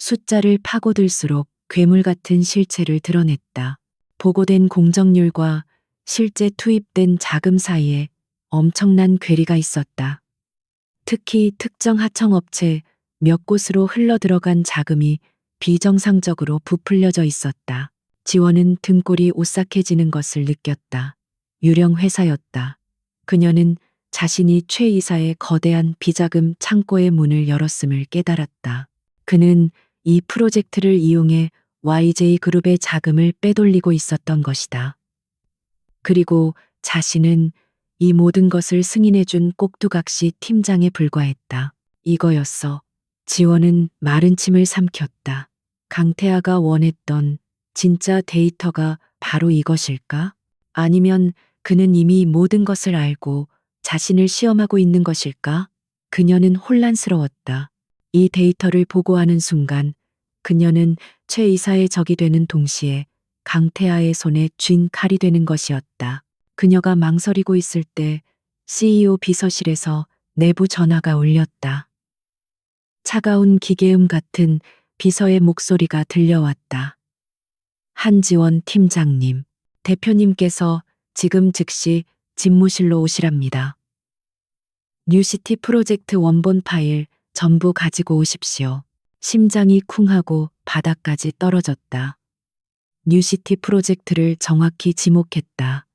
숫자를 파고들수록 괴물 같은 실체를 드러냈다. 보고된 공정률과 실제 투입된 자금 사이에 엄청난 괴리가 있었다. 특히 특정 하청업체 몇 곳으로 흘러들어간 자금이 비정상적으로 부풀려져 있었다. 지원은 등골이 오싹해지는 것을 느꼈다. 유령 회사였다. 그녀는 자신이 최 이사의 거대한 비자금 창고의 문을 열었음을 깨달았다. 그는 이 프로젝트를 이용해 YJ 그룹의 자금을 빼돌리고 있었던 것이다. 그리고 자신은 이 모든 것을 승인해준 꼭두각시 팀장에 불과했다. 이거였어. 지원은 마른 침을 삼켰다. 강태아가 원했던 진짜 데이터가 바로 이것일까? 아니면 그는 이미 모든 것을 알고 자신을 시험하고 있는 것일까? 그녀는 혼란스러웠다. 이 데이터를 보고하는 순간 그녀는 최 이사의 적이 되는 동시에 강태아의 손에 쥔 칼이 되는 것이었다. 그녀가 망설이고 있을 때 CEO 비서실에서 내부 전화가 울렸다. 차가운 기계음 같은 비서의 목소리가 들려왔다. 한지원 팀장님, 대표님께서 지금 즉시 집무실로 오시랍니다. 뉴시티 프로젝트 원본 파일 전부 가지고 오십시오. 심장이 쿵하고 바닥까지 떨어졌다. 뉴시티 프로젝트를 정확히 지목했다.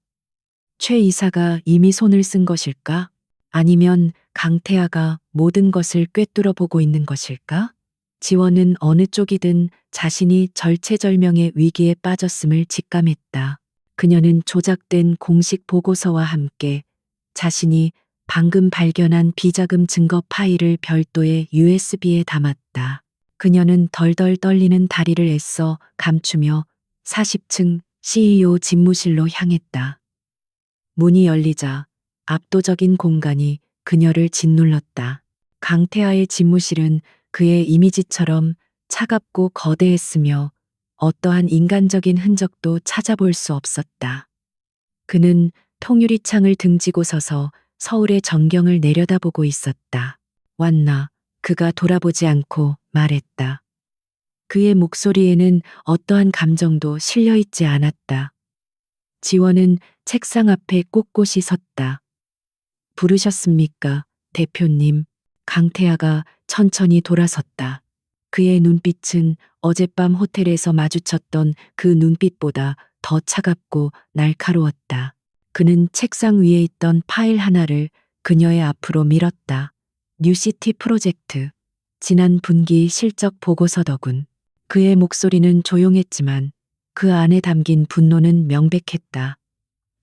최 이사가 이미 손을 쓴 것일까? 아니면 강태아가 모든 것을 꿰뚫어 보고 있는 것일까? 지원은 어느 쪽이든 자신이 절체절명의 위기에 빠졌음을 직감했다. 그녀는 조작된 공식 보고서와 함께 자신이 방금 발견한 비자금 증거 파일을 별도의 USB에 담았다. 그녀는 덜덜 떨리는 다리를 애써 감추며 40층 CEO 집무실로 향했다. 문이 열리자 압도적인 공간이 그녀를 짓눌렀다. 강태아의 집무실은 그의 이미지처럼 차갑고 거대했으며 어떠한 인간적인 흔적도 찾아볼 수 없었다. 그는 통유리 창을 등지고 서서 서울의 전경을 내려다보고 있었다. 왔나? 그가 돌아보지 않고 말했다. 그의 목소리에는 어떠한 감정도 실려있지 않았다. 지원은 책상 앞에 꼿꼿이 섰다. 부르셨습니까, 대표님? 강태아가 천천히 돌아섰다. 그의 눈빛은 어젯밤 호텔에서 마주쳤던 그 눈빛보다 더 차갑고 날카로웠다. 그는 책상 위에 있던 파일 하나를 그녀의 앞으로 밀었다. 뉴시티 프로젝트. 지난 분기 실적 보고서더군. 그의 목소리는 조용했지만 그 안에 담긴 분노는 명백했다.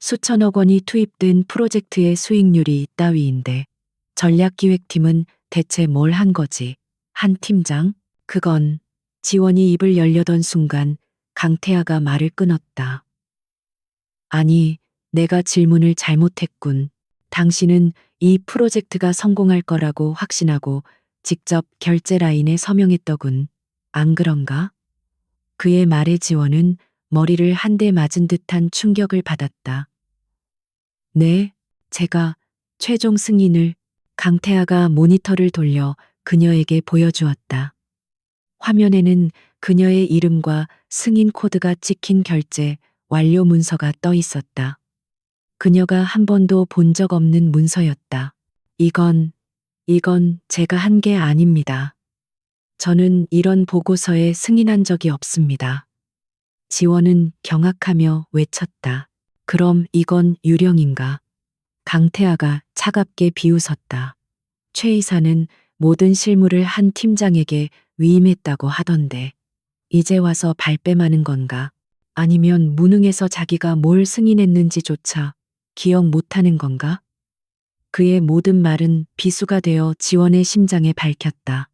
수천억 원이 투입된 프로젝트의 수익률이 이따위인데 전략기획팀은 대체 뭘 한 거지? 한 팀장? 그건 지원이 입을 열려던 순간 강태아가 말을 끊었다. 아니, 내가 질문을 잘못했군. 당신은 이 프로젝트가 성공할 거라고 확신하고 직접 결제 라인에 서명했더군. 안 그런가? 그의 말에 지원은 머리를 한 대 맞은 듯한 충격을 받았다. 네, 제가 최종 승인을. 강태아가 모니터를 돌려 그녀에게 보여주었다. 화면에는 그녀의 이름과 승인 코드가 찍힌 결제 완료 문서가 떠 있었다. 그녀가 한 번도 본 적 없는 문서였다. 이건 제가 한 게 아닙니다. 저는 이런 보고서에 승인한 적이 없습니다. 지원은 경악하며 외쳤다. 그럼 이건 유령인가? 강태아가 차갑게 비웃었다. 최 이사는 모든 실무를 한 팀장에게 위임했다고 하던데 이제 와서 발뺌하는 건가? 아니면 무능해서 자기가 뭘 승인했는지조차 기억 못하는 건가? 그의 모든 말은 비수가 되어 지원의 심장에 밝혔다.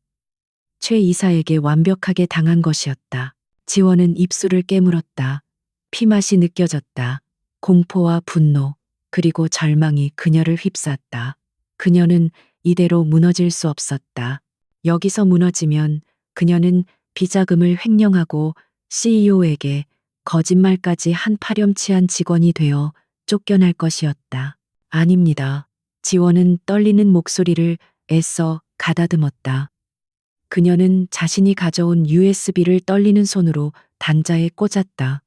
최 이사에게 완벽하게 당한 것이었다. 지원은 입술을 깨물었다. 피맛이 느껴졌다. 공포와 분노, 그리고 절망이 그녀를 휩쌌다. 그녀는 이대로 무너질 수 없었다. 여기서 무너지면 그녀는 비자금을 횡령하고 CEO에게 거짓말까지 한 파렴치한 직원이 되어 쫓겨날 것이었다. 아닙니다. 지원은 떨리는 목소리를 애써 가다듬었다. 그녀는 자신이 가져온 USB를 떨리는 손으로 단자에 꽂았다.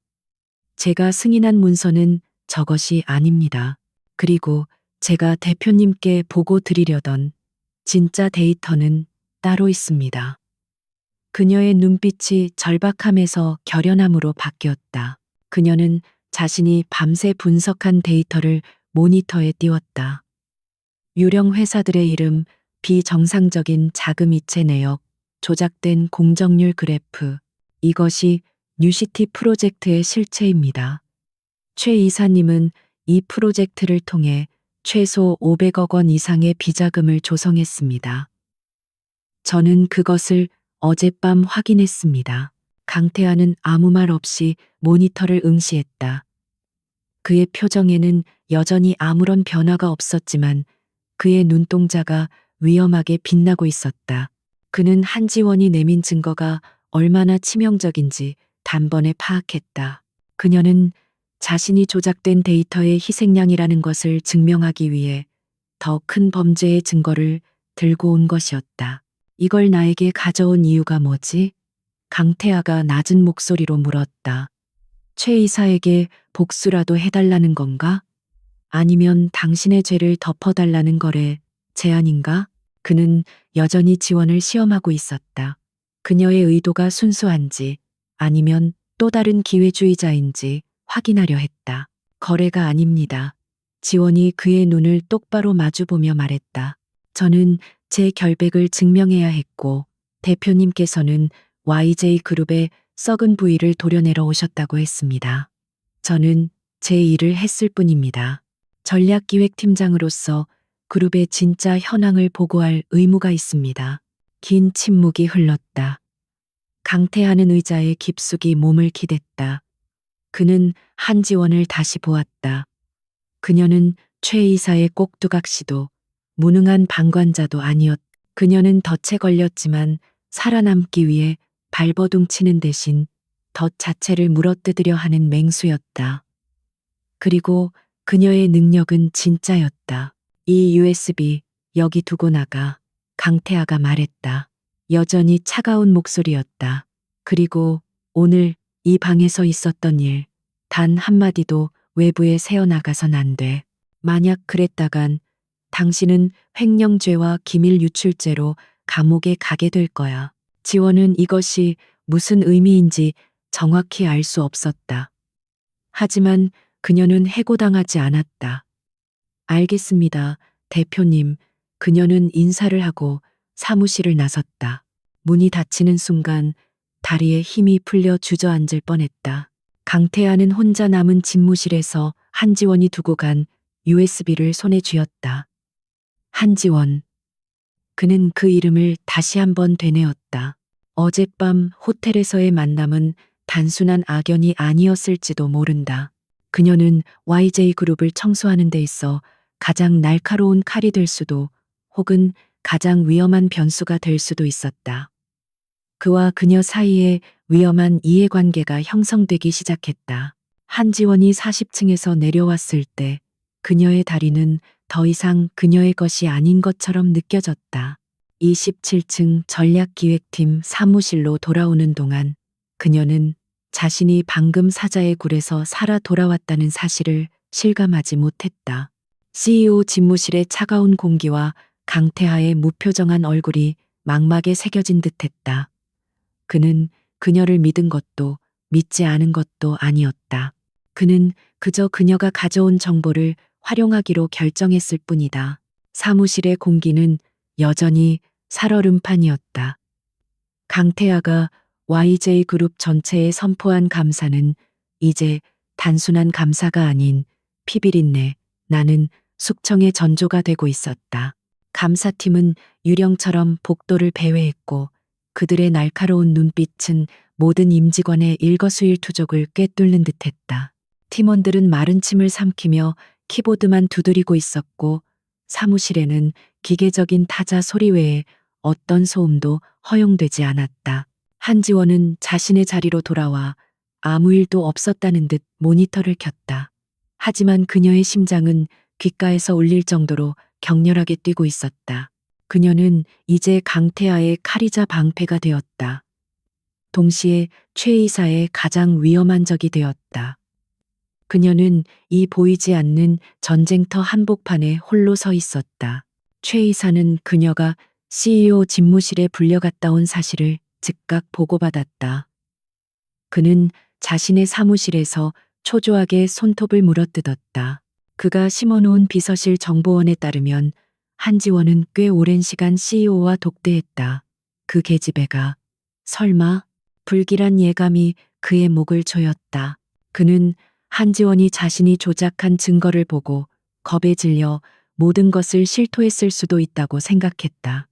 제가 승인한 문서는 저것이 아닙니다. 그리고 제가 대표님께 보고 드리려던 진짜 데이터는 따로 있습니다. 그녀의 눈빛이 절박함에서 결연함으로 바뀌었다. 그녀는 자신이 밤새 분석한 데이터를 모니터에 띄웠다. 유령 회사들의 이름, 비정상적인 자금 이체 내역, 조작된 공정률 그래프. 이것이 뉴시티 프로젝트의 실체입니다. 최 이사님은 이 프로젝트를 통해 최소 500억 원 이상의 비자금을 조성했습니다. 저는 그것을 어젯밤 확인했습니다. 강태하는 아무 말 없이 모니터를 응시했다. 그의 표정에는 여전히 아무런 변화가 없었지만 그의 눈동자가 위험하게 빛나고 있었다. 그는 한지원이 내민 증거가 얼마나 치명적인지 단번에 파악했다. 그녀는 자신이 조작된 데이터의 희생양이라는 것을 증명하기 위해 더 큰 범죄의 증거를 들고 온 것이었다. 이걸 나에게 가져온 이유가 뭐지? 강태아가 낮은 목소리로 물었다. 최 이사에게 복수라도 해달라는 건가? 아니면 당신의 죄를 덮어달라는 거래 제안인가? 그는 여전히 지원을 시험하고 있었다. 그녀의 의도가 순수한지 아니면 또 다른 기회주의자인지 확인하려 했다. 거래가 아닙니다. 지원이 그의 눈을 똑바로 마주보며 말했다. 저는 제 결백을 증명해야 했고 대표님께서는 YJ그룹의 썩은 부위를 도려내러 오셨다고 했습니다. 저는 제 일을 했을 뿐입니다. 전략기획팀장으로서 그룹의 진짜 현황을 보고할 의무가 있습니다. 긴 침묵이 흘렀다. 강태하는 의자에 깊숙이 몸을 기댔다. 그는 한지원을 다시 보았다. 그녀는 최 이사의 꼭두각시도 무능한 방관자도 아니었다. 그녀는 덫에 걸렸지만 살아남기 위해 발버둥 치는 대신 덫 자체를 물어뜯으려 하는 맹수였다. 그리고 그녀의 능력은 진짜였다. 이 USB 여기 두고 나가. 강태아가 말했다. 여전히 차가운 목소리였다. 그리고 오늘 이 방에서 있었던 일, 단 한마디도 외부에 새어나가선 안 돼. 만약 그랬다간 당신은 횡령죄와 기밀 유출죄로 감옥에 가게 될 거야. 지원은 이것이 무슨 의미인지 정확히 알 수 없었다. 하지만 그녀는 해고당하지 않았다. 알겠습니다, 대표님. 그녀는 인사를 하고 사무실을 나섰다. 문이 닫히는 순간 다리에 힘이 풀려 주저앉을 뻔했다. 강태아는 혼자 남은 집무실에서 한지원이 두고 간 USB를 손에 쥐었다. 한지원. 그는 그 이름을 다시 한번 되뇌었다. 어젯밤 호텔에서의 만남은 단순한 악연이 아니었을지도 모른다. 그녀는 YJ그룹을 청소하는 데 있어 가장 날카로운 칼이 될 수도 혹은 가장 위험한 변수가 될 수도 있었다. 그와 그녀 사이에 위험한 이해관계가 형성되기 시작했다. 한지원이 40층에서 내려왔을 때 그녀의 다리는 더 이상 그녀의 것이 아닌 것처럼 느껴졌다. 27층 전략기획팀 사무실로 돌아오는 동안 그녀는 자신이 방금 사자의 굴에서 살아 돌아왔다는 사실을 실감하지 못했다. CEO 집무실의 차가운 공기와 강태하의 무표정한 얼굴이 망막에 새겨진 듯했다. 그는 그녀를 믿은 것도 믿지 않은 것도 아니었다. 그는 그저 그녀가 가져온 정보를 활용하기로 결정했을 뿐이다. 사무실의 공기는 여전히 살얼음판이었다. 강태아가 YJ그룹 전체에 선포한 감사는 이제 단순한 감사가 아닌 피비린내 나는 숙청의 전조가 되고 있었다. 감사팀은 유령처럼 복도를 배회했고 그들의 날카로운 눈빛은 모든 임직원의 일거수일투족을 꿰뚫는 듯했다. 팀원들은 마른 침을 삼키며 키보드만 두드리고 있었고 사무실에는 기계적인 타자 소리 외에 어떤 소음도 허용되지 않았다. 한지원은 자신의 자리로 돌아와 아무 일도 없었다는 듯 모니터를 켰다. 하지만 그녀의 심장은 귓가에서 울릴 정도로 격렬하게 뛰고 있었다. 그녀는 이제 강태하의 카리자 방패가 되었다. 동시에 최 이사의 가장 위험한 적이 되었다. 그녀는 이 보이지 않는 전쟁터 한복판에 홀로 서 있었다. 최 이사는 그녀가 CEO 집무실에 불려갔다 온 사실을 즉각 보고받았다. 그는 자신의 사무실에서 초조하게 손톱을 물어뜯었다. 그가 심어놓은 비서실 정보원에 따르면 한지원은 꽤 오랜 시간 CEO와 독대했다. 그 계집애가 설마 불길한 예감이 그의 목을 조였다. 그는 한지원이 자신이 조작한 증거를 보고 겁에 질려 모든 것을 실토했을 수도 있다고 생각했다.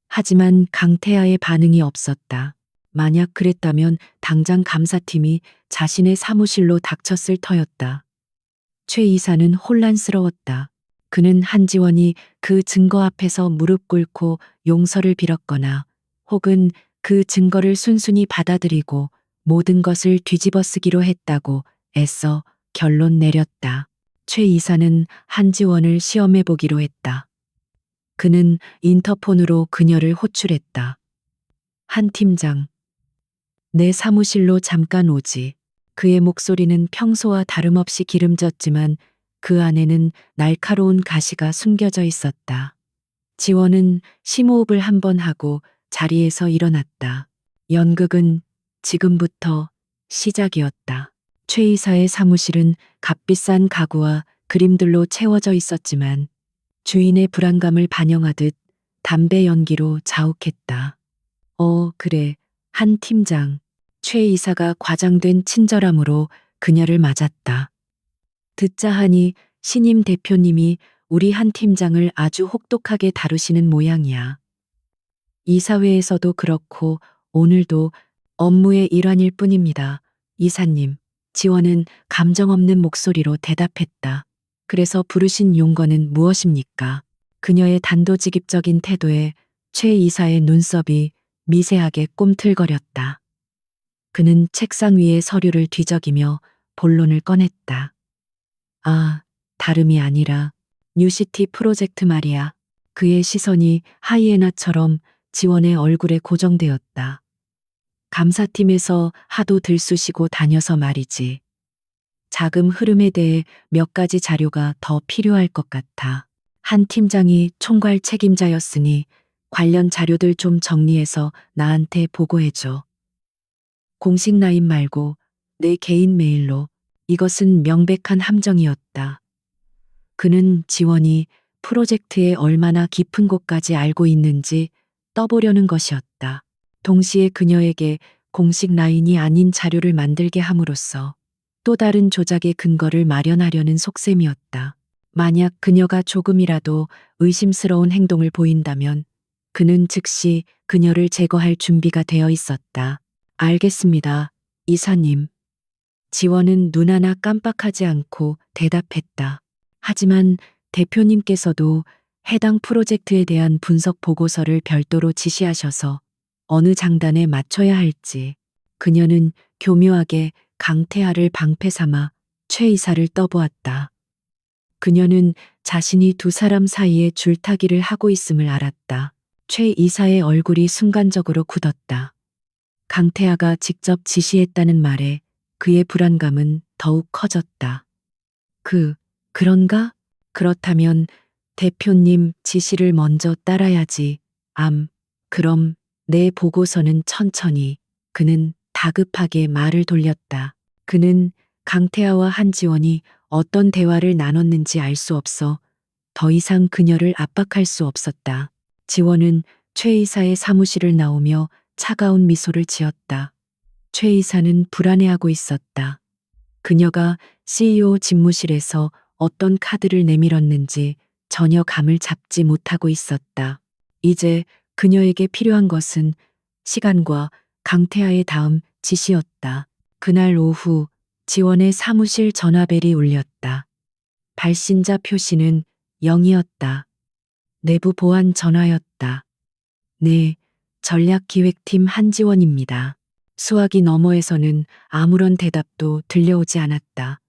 하지만 강태하의 반응이 없었다. 만약 그랬다면 당장 감사팀이 자신의 사무실로 닥쳤을 터였다. 최 이사는 혼란스러웠다. 그는 한지원이 그 증거 앞에서 무릎 꿇고 용서를 빌었거나 혹은 그 증거를 순순히 받아들이고 모든 것을 뒤집어 쓰기로 했다고 애써 결론 내렸다. 최 이사는 한지원을 시험해 보기로 했다. 그는 인터폰으로 그녀를 호출했다. 한 팀장, 내 사무실로 잠깐 오지. 그의 목소리는 평소와 다름없이 기름졌지만 그 안에는 날카로운 가시가 숨겨져 있었다. 지원은 심호흡을 한 번 하고 자리에서 일어났다. 연극은 지금부터 시작이었다. 최 이사의 사무실은 값비싼 가구와 그림들로 채워져 있었지만 주인의 불안감을 반영하듯 담배 연기로 자욱했다. 그래. 한 팀장. 최 이사가 과장된 친절함으로 그녀를 맞았다. 듣자 하니 신임 대표님이 우리 한 팀장을 아주 혹독하게 다루시는 모양이야. 이사회에서도 그렇고 오늘도 업무의 일환일 뿐입니다. 이사님. 지원은 감정 없는 목소리로 대답했다. 그래서 부르신 용건은 무엇입니까? 그녀의 단도직입적인 태도에 최 이사의 눈썹이 미세하게 꿈틀거렸다. 그는 책상 위의 서류를 뒤적이며 본론을 꺼냈다. 아, 다름이 아니라 뉴시티 프로젝트 말이야. 그의 시선이 하이에나처럼 지원의 얼굴에 고정되었다. 감사팀에서 하도 들쑤시고 다녀서 말이지. 자금 흐름에 대해 몇 가지 자료가 더 필요할 것 같아. 한 팀장이 총괄 책임자였으니 관련 자료들 좀 정리해서 나한테 보고해줘. 공식 라인 말고 내 개인 메일로. 이것은 명백한 함정이었다. 그는 지원이 프로젝트에 얼마나 깊은 곳까지 알고 있는지 떠보려는 것이었다. 동시에 그녀에게 공식 라인이 아닌 자료를 만들게 함으로써 또 다른 조작의 근거를 마련하려는 속셈이었다. 만약 그녀가 조금이라도 의심스러운 행동을 보인다면 그는 즉시 그녀를 제거할 준비가 되어 있었다. 알겠습니다, 이사님. 지원은 눈 하나 깜빡하지 않고 대답했다. 하지만 대표님께서도 해당 프로젝트에 대한 분석 보고서를 별도로 지시하셔서 어느 장단에 맞춰야 할지. 그녀는 교묘하게 강태하를 방패 삼아 최 이사를 떠보았다. 그녀는 자신이 두 사람 사이에 줄타기를 하고 있음을 알았다. 최 이사의 얼굴이 순간적으로 굳었다. 강태하가 직접 지시했다는 말에 그의 불안감은 더욱 커졌다. 그런가? 그렇다면 대표님 지시를 먼저 따라야지. 그럼 내 보고서는 천천히. 그는 다급하게 말을 돌렸다. 그는 강태하와 한지원이 어떤 대화를 나눴는지 알 수 없어 더 이상 그녀를 압박할 수 없었다. 지원은 최 이사의 사무실을 나오며 차가운 미소를 지었다. 최 이사는 불안해하고 있었다. 그녀가 CEO 집무실에서 어떤 카드를 내밀었는지 전혀 감을 잡지 못하고 있었다. 이제 그녀에게 필요한 것은 시간과 강태하의 다음 지시였다. 그날 오후 지원의 사무실 전화벨이 울렸다. 발신자 표시는 0이었다. 내부 보안 전화였다. 네, 전략기획팀 한지원입니다. 수화기 너머에서는 아무런 대답도 들려오지 않았다.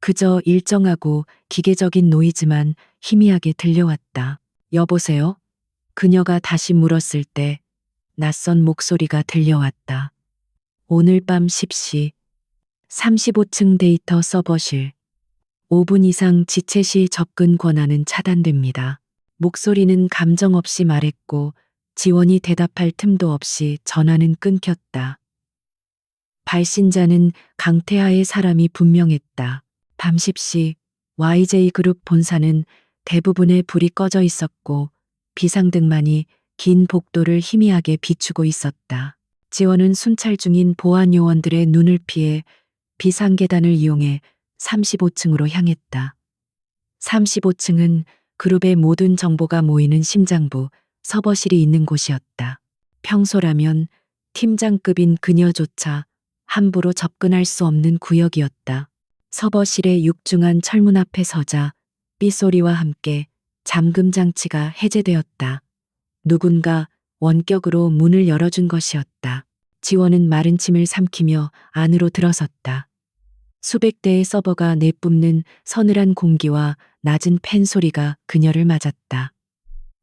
그저 일정하고 기계적인 노이즈만 희미하게 들려왔다. 여보세요? 그녀가 다시 물었을 때 낯선 목소리가 들려왔다. 오늘 밤 10시 35층 데이터 서버실 5분 이상 지체 시 접근 권한은 차단됩니다. 목소리는 감정 없이 말했고 지원이 대답할 틈도 없이 전화는 끊겼다. 발신자는 강태하의 사람이 분명했다. 밤 10시 YJ그룹 본사는 대부분의 불이 꺼져 있었고 비상등만이 긴 복도를 희미하게 비추고 있었다. 지원은 순찰 중인 보안 요원들의 눈을 피해 비상계단을 이용해 35층으로 향했다. 35층은 그룹의 모든 정보가 모이는 심장부 서버실이 있는 곳이었다. 평소라면 팀장급인 그녀조차 함부로 접근할 수 없는 구역이었다. 서버실의 육중한 철문 앞에 서자 삐소리와 함께 잠금 장치가 해제되었다. 누군가 원격으로 문을 열어준 것이었다. 지원은 마른 침을 삼키며 안으로 들어섰다. 수백 대의 서버가 내뿜는 서늘한 공기와 낮은 팬 소리가 그녀를 맞았다.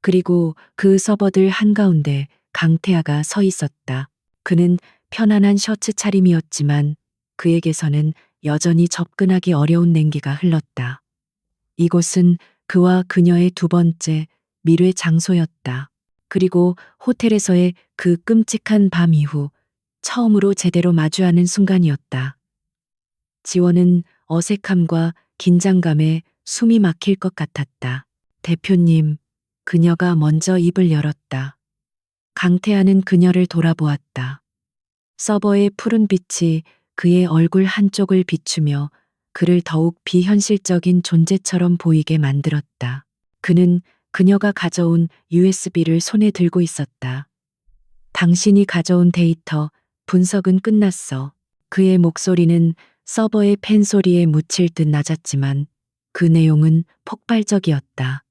그리고 그 서버들 한가운데 강태하가 서 있었다. 그는 편안한 셔츠 차림이었지만 그에게서는 여전히 접근하기 어려운 냉기가 흘렀다. 이곳은 그와 그녀의 두 번째 밀회 장소였다. 그리고 호텔에서의 그 끔찍한 밤 이후 처음으로 제대로 마주하는 순간이었다. 지원은 어색함과 긴장감에 숨이 막힐 것 같았다. 대표님, 그녀가 먼저 입을 열었다. 강태하는 그녀를 돌아보았다. 서버의 푸른 빛이 그의 얼굴 한쪽을 비추며 그를 더욱 비현실적인 존재처럼 보이게 만들었다. 그는 그녀가 가져온 USB를 손에 들고 있었다. 당신이 가져온 데이터 분석은 끝났어. 그의 목소리는 서버의 팬 소리에 묻힐 듯 낮았지만 그 내용은 폭발적이었다.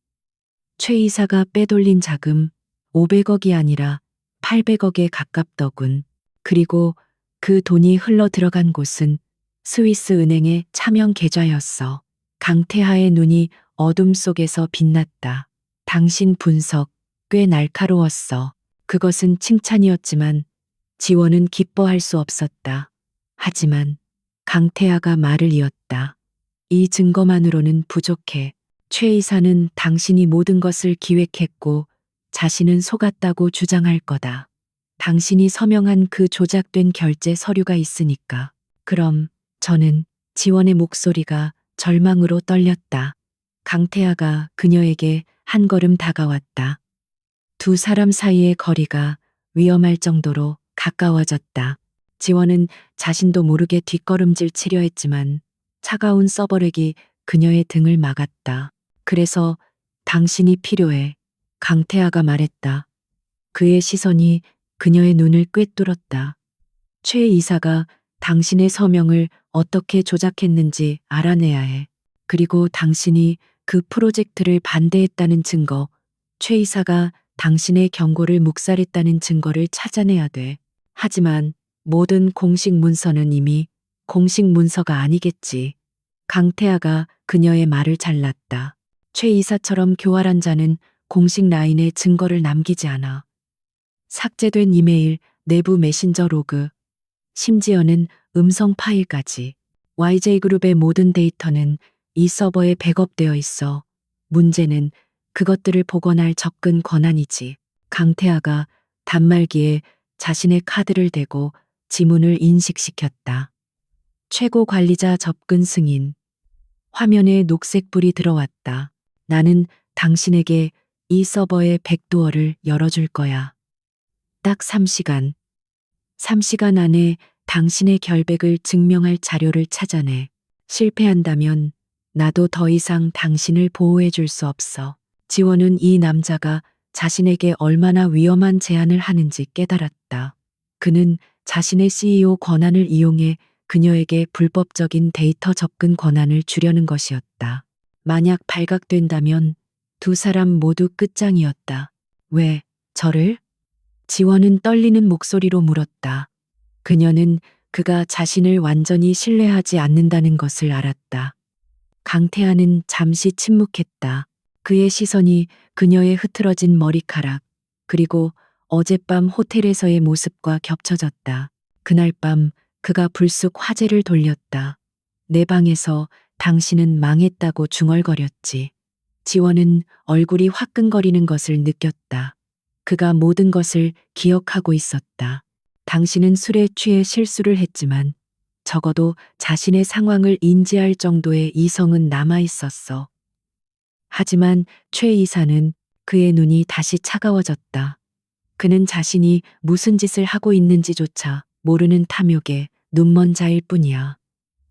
최 이사가 빼돌린 자금 500억이 아니라 800억에 가깝더군. 그리고 그 돈이 흘러 들어간 곳은 스위스 은행의 차명 계좌였어. 강태하의 눈이 어둠 속에서 빛났다. 당신 분석 꽤 날카로웠어. 그것은 칭찬이었지만 지원은 기뻐할 수 없었다. 하지만 강태하가 말을 이었다. 이 증거만으로는 부족해. 최 이사는 당신이 모든 것을 기획했고 자신은 속았다고 주장할 거다. 당신이 서명한 그 조작된 결제 서류가 있으니까. 그럼 저는 지원의 목소리가 절망으로 떨렸다. 강태하가 그녀에게 한 걸음 다가왔다. 두 사람 사이의 거리가 위험할 정도로 가까워졌다. 지원은 자신도 모르게 뒷걸음질 치려 했지만 차가운 서버렉이 그녀의 등을 막았다. 그래서 당신이 필요해. 강태하가 말했다. 그의 시선이 그녀의 눈을 꿰뚫었다. 최 이사가 당신의 서명을 어떻게 조작했는지 알아내야 해. 그리고 당신이 그 프로젝트를 반대했다는 증거, 최 이사가 당신의 경고를 묵살했다는 증거를 찾아내야 돼. 하지만 모든 공식 문서는 이미 공식 문서가 아니겠지. 강태하가 그녀의 말을 잘랐다. 최 이사처럼 교활한 자는 공식 라인에 증거를 남기지 않아. 삭제된 이메일, 내부 메신저 로그, 심지어는 음성 파일까지. YJ그룹의 모든 데이터는 이 서버에 백업되어 있어. 문제는 그것들을 복원할 접근 권한이지. 강태하가 단말기에 자신의 카드를 대고 지문을 인식시켰다. 최고 관리자 접근 승인. 화면에 녹색불이 들어왔다. 나는 당신에게 이 서버의 백도어를 열어줄 거야. 딱 3시간. 3시간 안에 당신의 결백을 증명할 자료를 찾아내. 실패한다면 나도 더 이상 당신을 보호해 줄 수 없어. 지원은 이 남자가 자신에게 얼마나 위험한 제안을 하는지 깨달았다. 그는 자신의 CEO 권한을 이용해 그녀에게 불법적인 데이터 접근 권한을 주려는 것이었다. 만약 발각된다면 두 사람 모두 끝장이었다. 왜 저를? 지원은 떨리는 목소리로 물었다. 그녀는 그가 자신을 완전히 신뢰하지 않는다는 것을 알았다. 강태하는 잠시 침묵했다. 그의 시선이 그녀의 흐트러진 머리카락, 그리고 어젯밤 호텔에서의 모습과 겹쳐졌다. 그날 밤 그가 불쑥 화제를 돌렸다. 내 방에서 당신은 망했다고 중얼거렸지. 지원은 얼굴이 화끈거리는 것을 느꼈다. 그가 모든 것을 기억하고 있었다. 당신은 술에 취해 실수를 했지만 적어도 자신의 상황을 인지할 정도의 이성은 남아 있었어. 하지만 최 이사는 그의 눈이 다시 차가워졌다. 그는 자신이 무슨 짓을 하고 있는지조차 모르는 탐욕에 눈먼 자일 뿐이야.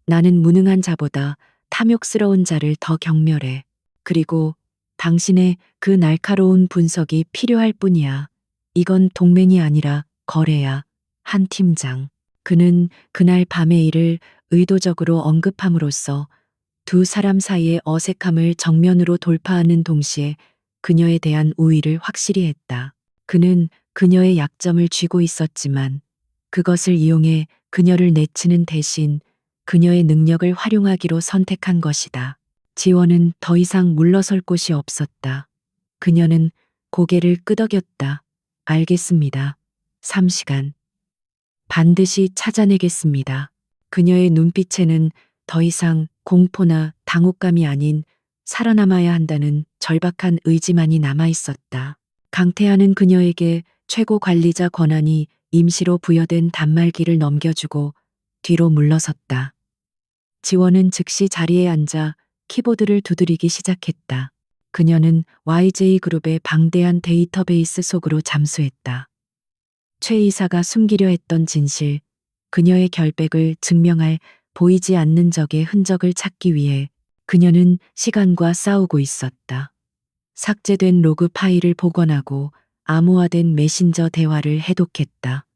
나는 무능한 자보다 탐욕스러운 자를 더 경멸해. 그리고 당신의 그 날카로운 분석이 필요할 뿐이야. 이건 동맹이 아니라 거래야. 한 팀장. 그는 그날 밤의 일을 의도적으로 언급함으로써 두 사람 사이의 어색함을 정면으로 돌파하는 동시에 그녀에 대한 우위를 확실히 했다. 그는 그녀의 약점을 쥐고 있었지만 그것을 이용해 그녀를 내치는 대신 그녀의 능력을 활용하기로 선택한 것이다. 지원은 더 이상 물러설 곳이 없었다. 그녀는 고개를 끄덕였다. 알겠습니다. 3시간. 반드시 찾아내겠습니다. 그녀의 눈빛에는 더 이상 공포나 당혹감이 아닌 살아남아야 한다는 절박한 의지만이 남아 있었다. 강태하는 그녀에게 최고 관리자 권한이 임시로 부여된 단말기를 넘겨주고 뒤로 물러섰다. 지원은 즉시 자리에 앉아 키보드를 두드리기 시작했다. 그녀는 YJ그룹의 방대한 데이터베이스 속으로 잠수했다. 최 이사가 숨기려 했던 진실, 그녀의 결백을 증명할 보이지 않는 적의 흔적을 찾기 위해 그녀는 시간과 싸우고 있었다. 삭제된 로그 파일을 복원하고 암호화된 메신저 대화를 해독했다.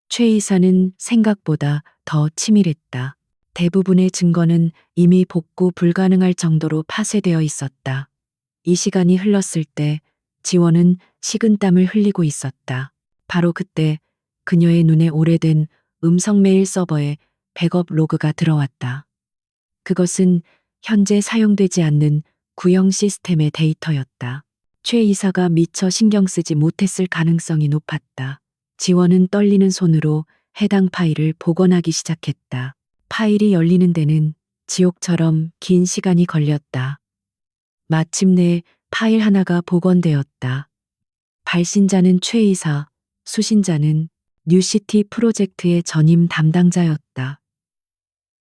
최 이사는 생각보다 더 치밀했다. 대부분의 증거는 이미 복구 불가능할 정도로 파쇄되어 있었다. 이 시간이 흘렀을 때 지원은 식은땀을 흘리고 있었다. 바로 그때 그녀의 눈에 오래된 음성 메일 서버에 백업 로그가 들어왔다. 그것은 현재 사용되지 않는 구형 시스템의 데이터였다. 최 이사가 미처 신경 쓰지 못했을 가능성이 높았다. 지원은 떨리는 손으로 해당 파일을 복원하기 시작했다. 파일이 열리는 데는 지옥처럼 긴 시간이 걸렸다. 마침내 파일 하나가 복원되었다. 발신자는 최 이사, 수신자는 뉴시티 프로젝트의 전임 담당자였다.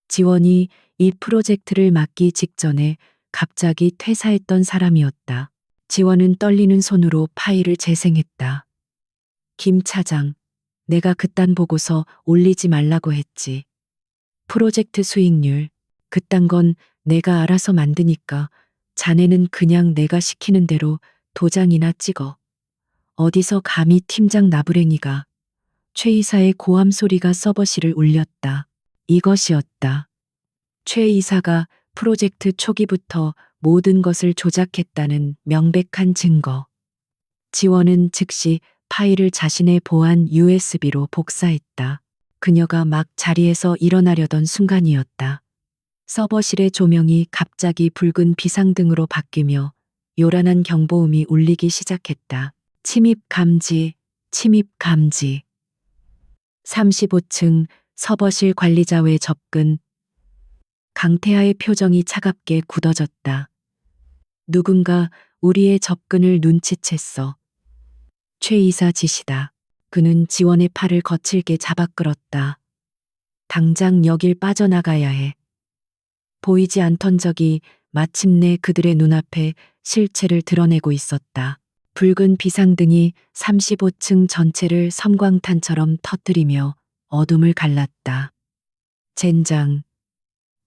지원이 이 프로젝트를 맡기 직전에 갑자기 퇴사했던 사람이었다. 지원은 떨리는 손으로 파일을 재생했다. 김 차장, 내가 그딴 보고서 올리지 말라고 했지. 프로젝트 수익률, 그딴 건 내가 알아서 만드니까 자네는 그냥 내가 시키는 대로 도장이나 찍어. 어디서 감히 팀장 나부랭이가. 최 이사의 고함 소리가 서버실을 울렸다. 이것이었다. 최 이사가 프로젝트 초기부터 모든 것을 조작했다는 명백한 증거. 지원은 즉시 파일을 자신의 보안 USB로 복사했다. 그녀가 막 자리에서 일어나려던 순간이었다. 서버실의 조명이 갑자기 붉은 비상등으로 바뀌며 요란한 경보음이 울리기 시작했다. 침입 감지, 침입 감지. 35층 서버실 관리자 외 접근. 강태하의 표정이 차갑게 굳어졌다. 누군가 우리의 접근을 눈치챘어. 최 이사 지시다. 그는 지원의 팔을 거칠게 잡아 끌었다. 당장 여길 빠져나가야 해. 보이지 않던 적이 마침내 그들의 눈앞에 실체를 드러내고 있었다. 붉은 비상등이 35층 전체를 섬광탄처럼 터뜨리며 어둠을 갈랐다. 젠장.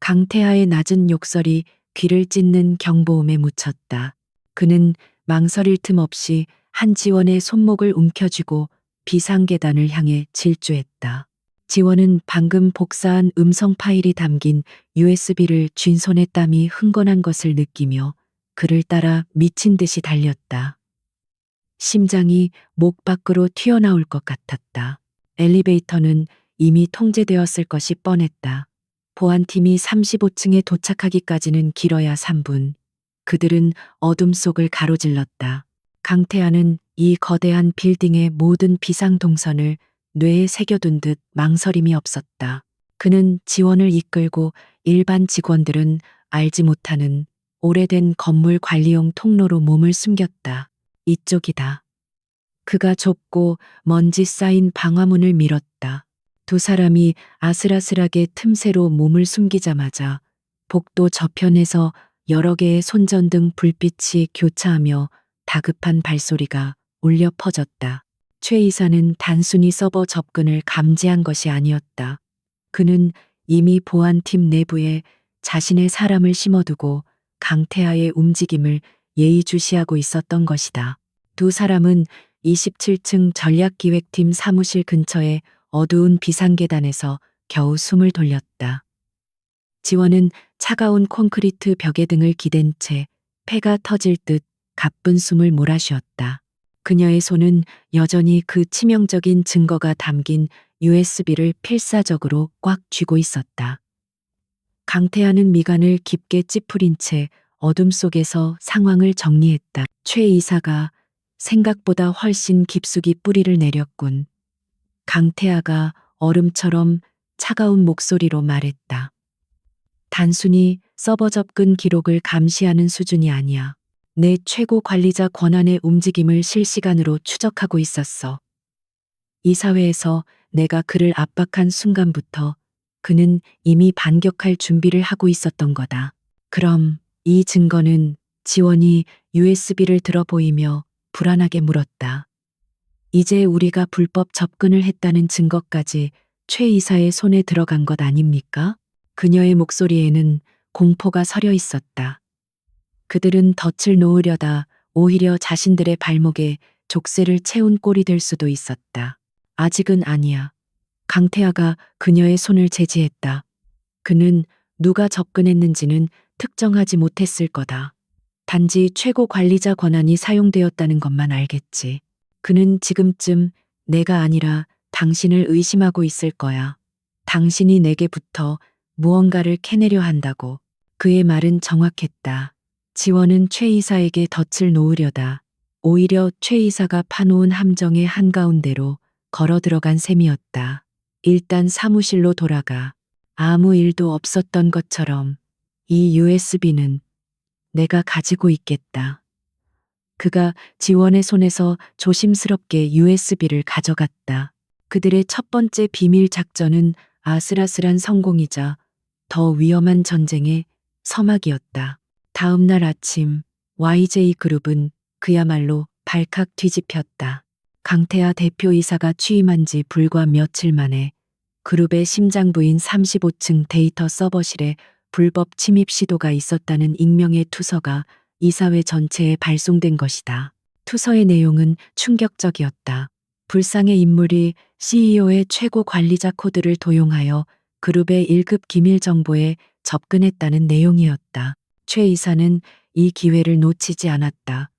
강태하의 낮은 욕설이 귀를 찢는 경보음에 묻혔다. 그는 망설일 틈 없이 한지원의 손목을 움켜쥐고 비상계단을 향해 질주했다. 지원은 방금 복사한 음성 파일이 담긴 USB를 쥔 손에 땀이 흥건한 것을 느끼며 그를 따라 미친 듯이 달렸다. 심장이 목 밖으로 튀어나올 것 같았다. 엘리베이터는 이미 통제되었을 것이 뻔했다. 보안팀이 35층에 도착하기까지는 길어야 3분. 그들은 어둠 속을 가로질렀다. 강태하는 이 거대한 빌딩의 모든 비상동선을 뇌에 새겨둔 듯 망설임이 없었다. 그는 지원을 이끌고 일반 직원들은 알지 못하는 오래된 건물 관리용 통로로 몸을 숨겼다. 이쪽이다. 그가 좁고 먼지 쌓인 방화문을 밀었다. 두 사람이 아슬아슬하게 틈새로 몸을 숨기자마자 복도 저편에서 여러 개의 손전등 불빛이 교차하며 다급한 발소리가 울려 퍼졌다. 최 이사는 단순히 서버 접근을 감지한 것이 아니었다. 그는 이미 보안팀 내부에 자신의 사람을 심어두고 강태하의 움직임을 예의주시하고 있었던 것이다. 두 사람은 27층 전략기획팀 사무실 근처의 어두운 비상계단에서 겨우 숨을 돌렸다. 지원은 차가운 콘크리트 벽에 등을 기댄 채 폐가 터질 듯 가쁜 숨을 몰아쉬었다. 그녀의 손은 여전히 그 치명적인 증거가 담긴 USB를 필사적으로 꽉 쥐고 있었다. 강태하는 미간을 깊게 찌푸린 채 어둠 속에서 상황을 정리했다. 최 이사가 생각보다 훨씬 깊숙이 뿌리를 내렸군. 강태하가 얼음처럼 차가운 목소리로 말했다. 단순히 서버 접근 기록을 감시하는 수준이 아니야. 내 최고 관리자 권한의 움직임을 실시간으로 추적하고 있었어. 이사회에서 내가 그를 압박한 순간부터 그는 이미 반격할 준비를 하고 있었던 거다. 그럼 이 증거는? 지원이 USB를 들어 보이며 불안하게 물었다. 이제 우리가 불법 접근을 했다는 증거까지 최 이사의 손에 들어간 것 아닙니까? 그녀의 목소리에는 공포가 서려 있었다. 그들은 덫을 놓으려다 오히려 자신들의 발목에 족쇄를 채운 꼴이 될 수도 있었다. 아직은 아니야. 강태하가 그녀의 손을 제지했다. 그는 누가 접근했는지는 특정하지 못했을 거다. 단지 최고 관리자 권한이 사용되었다는 것만 알겠지. 그는 지금쯤 내가 아니라 당신을 의심하고 있을 거야. 당신이 내게부터 무언가를 캐내려 한다고. 그의 말은 정확했다. 지원은 최 이사에게 덫을 놓으려다 오히려 최 이사가 파놓은 함정의 한가운데로 걸어 들어간 셈이었다. 일단 사무실로 돌아가. 아무 일도 없었던 것처럼 이 USB는 내가 가지고 있겠다. 그가 지원의 손에서 조심스럽게 USB를 가져갔다. 그들의 첫 번째 비밀 작전은 아슬아슬한 성공이자 더 위험한 전쟁의 서막이었다. 다음 날 아침 YJ그룹은 그야말로 발칵 뒤집혔다. 강태하 대표이사가 취임한 지 불과 며칠 만에 그룹의 심장부인 35층 데이터 서버실에 불법 침입 시도가 있었다는 익명의 투서가 이사회 전체에 발송된 것이다. 투서의 내용은 충격적이었다. 불상의 인물이 CEO의 최고 관리자 코드를 도용하여 그룹의 1급 기밀 정보에 접근했다는 내용이었다. 최 이사는 이 기회를 놓치지 않았다.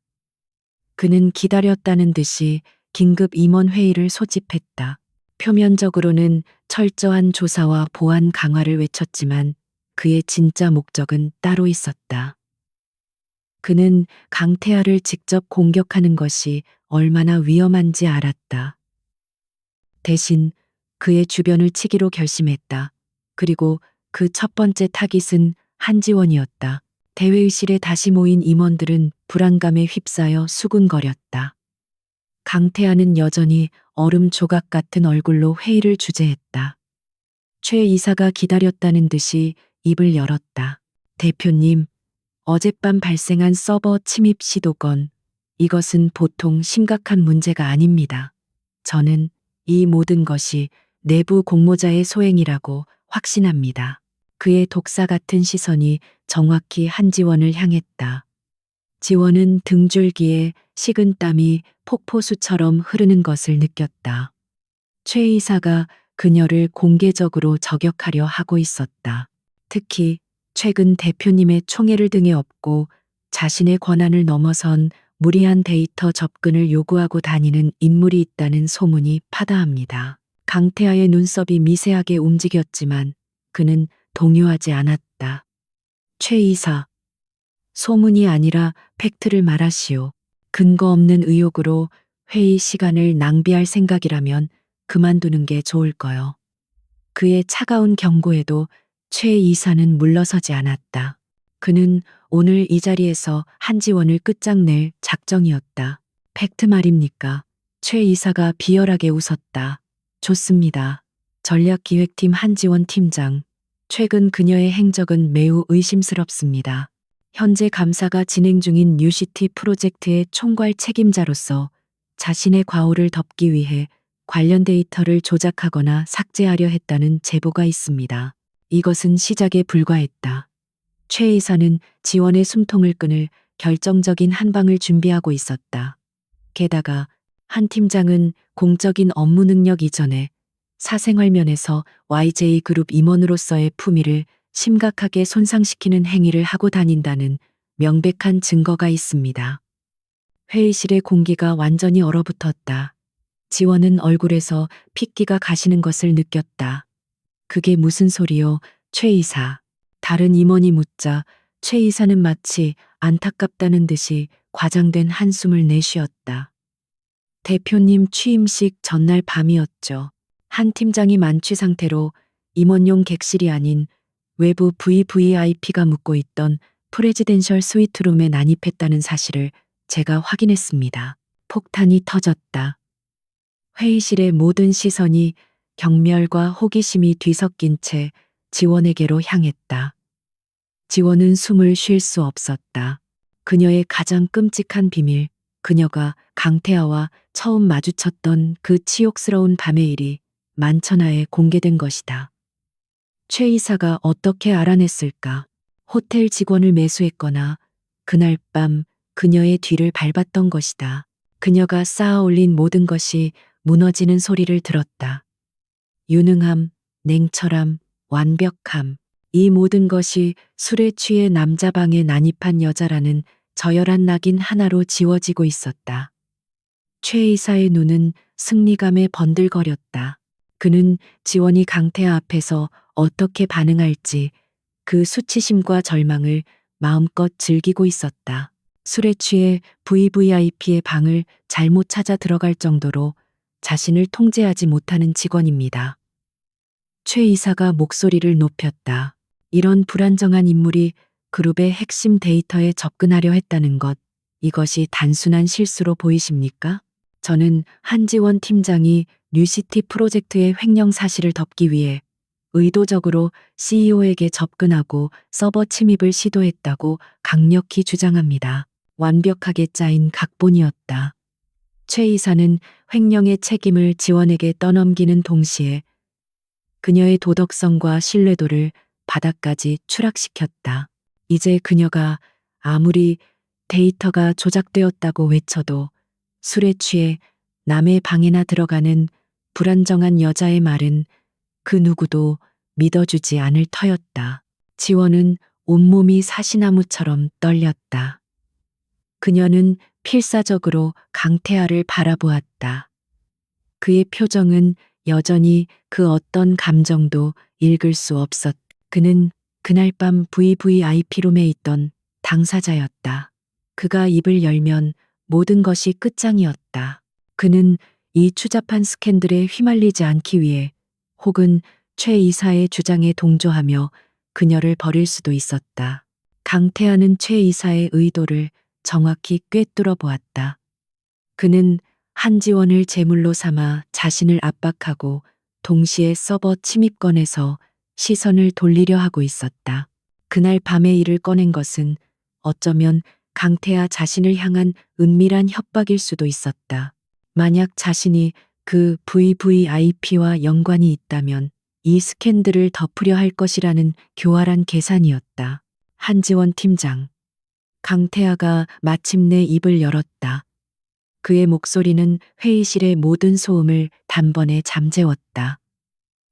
그는 기다렸다는 듯이 긴급 임원 회의를 소집했다. 표면적으로는 철저한 조사와 보안 강화를 외쳤지만 그의 진짜 목적은 따로 있었다. 그는 강태하를 직접 공격하는 것이 얼마나 위험한지 알았다. 대신 그의 주변을 치기로 결심했다. 그리고 그 첫 번째 타깃은 한지원이었다. 대회의실에 다시 모인 임원들은 불안감에 휩싸여 수군거렸다. 강태하는 여전히 얼음 조각 같은 얼굴로 회의를 주재했다. 최 이사가 기다렸다는 듯이 입을 열었다. 대표님, 어젯밤 발생한 서버 침입 시도건, 이것은 보통 심각한 문제가 아닙니다. 저는 이 모든 것이 내부 공모자의 소행이라고 확신합니다. 그의 독사 같은 시선이 정확히 한지원을 향했다. 지원은 등줄기에 식은땀이 폭포수처럼 흐르는 것을 느꼈다. 최 이사가 그녀를 공개적으로 저격하려 하고 있었다. 특히 최근 대표님의 총애를 등에 업고 자신의 권한을 넘어선 무리한 데이터 접근을 요구하고 다니는 인물이 있다는 소문이 파다합니다. 강태하의 눈썹이 미세하게 움직였지만 그는 동요하지 않았다. 최 이사, 소문이 아니라 팩트를 말하시오. 근거 없는 의혹으로 회의 시간을 낭비할 생각이라면 그만두는 게 좋을 거요. 그의 차가운 경고에도 최 이사는 물러서지 않았다. 그는 오늘 이 자리에서 한지원을 끝장낼 작정이었다. 팩트 말입니까? 최 이사가 비열하게 웃었다. 좋습니다. 전략기획팀 한지원 팀장. 최근 그녀의 행적은 매우 의심스럽습니다. 현재 감사가 진행 중인 뉴시티 프로젝트의 총괄 책임자로서 자신의 과오를 덮기 위해 관련 데이터를 조작하거나 삭제하려 했다는 제보가 있습니다. 이것은 시작에 불과했다. 최 이사는 지원의 숨통을 끊을 결정적인 한 방을 준비하고 있었다. 게다가 한 팀장은 공적인 업무 능력 이전에 사생활 면에서 YJ그룹 임원으로서의 품위를 심각하게 손상시키는 행위를 하고 다닌다는 명백한 증거가 있습니다. 회의실의 공기가 완전히 얼어붙었다. 지원은 얼굴에서 핏기가 가시는 것을 느꼈다. 그게 무슨 소리요, 최 이사. 다른 임원이 묻자 최 이사는 마치 안타깝다는 듯이 과장된 한숨을 내쉬었다. 대표님 취임식 전날 밤이었죠. 한 팀장이 만취 상태로 임원용 객실이 아닌 외부 VVIP가 묵고 있던 프레지덴셜 스위트룸에 난입했다는 사실을 제가 확인했습니다. 폭탄이 터졌다. 회의실의 모든 시선이 경멸과 호기심이 뒤섞인 채 지원에게로 향했다. 지원은 숨을 쉴 수 없었다. 그녀의 가장 끔찍한 비밀, 그녀가 강태하와 처음 마주쳤던 그 치욕스러운 밤의 일이 만천하에 공개된 것이다. 최 이사가 어떻게 알아냈을까? 호텔 직원을 매수했거나 그날 밤 그녀의 뒤를 밟았던 것이다. 그녀가 쌓아 올린 모든 것이 무너지는 소리를 들었다. 유능함, 냉철함, 완벽함. 이 모든 것이 술에 취해 남자 방에 난입한 여자라는 저열한 낙인 하나로 지워지고 있었다. 최 이사의 눈은 승리감에 번들거렸다. 그는 지원이 강태하 앞에서 어떻게 반응할지 그 수치심과 절망을 마음껏 즐기고 있었다. 술에 취해 VVIP의 방을 잘못 찾아 들어갈 정도로 자신을 통제하지 못하는 직원입니다. 최 이사가 목소리를 높였다. 이런 불안정한 인물이 그룹의 핵심 데이터에 접근하려 했다는 것, 이것이 단순한 실수로 보이십니까? 저는 한지원 팀장이 뉴시티 프로젝트의 횡령 사실을 덮기 위해 의도적으로 CEO에게 접근하고 서버 침입을 시도했다고 강력히 주장합니다. 완벽하게 짜인 각본이었다. 최 이사는 횡령의 책임을 지원에게 떠넘기는 동시에 그녀의 도덕성과 신뢰도를 바닥까지 추락시켰다. 이제 그녀가 아무리 데이터가 조작되었다고 외쳐도 술에 취해 남의 방에나 들어가는 불안정한 여자의 말은 그 누구도 믿어주지 않을 터였다. 지원은 온몸이 사시나무처럼 떨렸다. 그녀는 필사적으로 강태하를 바라보았다. 그의 표정은 여전히 그 어떤 감정도 읽을 수 없었다. 그는 그날 밤 VVIP룸에 있던 당사자였다. 그가 입을 열면 모든 것이 끝장이었다. 그는 이 추잡한 스캔들에 휘말리지 않기 위해 혹은 최 이사의 주장에 동조하며 그녀를 버릴 수도 있었다. 강태하는 최 이사의 의도를 정확히 꿰뚫어 보았다. 그는 한지원을 제물로 삼아 자신을 압박하고 동시에 서버 침입건에서 시선을 돌리려 하고 있었다. 그날 밤의 일을 꺼낸 것은 어쩌면 강태하 자신을 향한 은밀한 협박일 수도 있었다. 만약 자신이 그 VVIP와 연관이 있다면 이 스캔들을 덮으려 할 것이라는 교활한 계산이었다. 한지원 팀장. 강태하가 마침내 입을 열었다. 그의 목소리는 회의실의 모든 소음을 단번에 잠재웠다.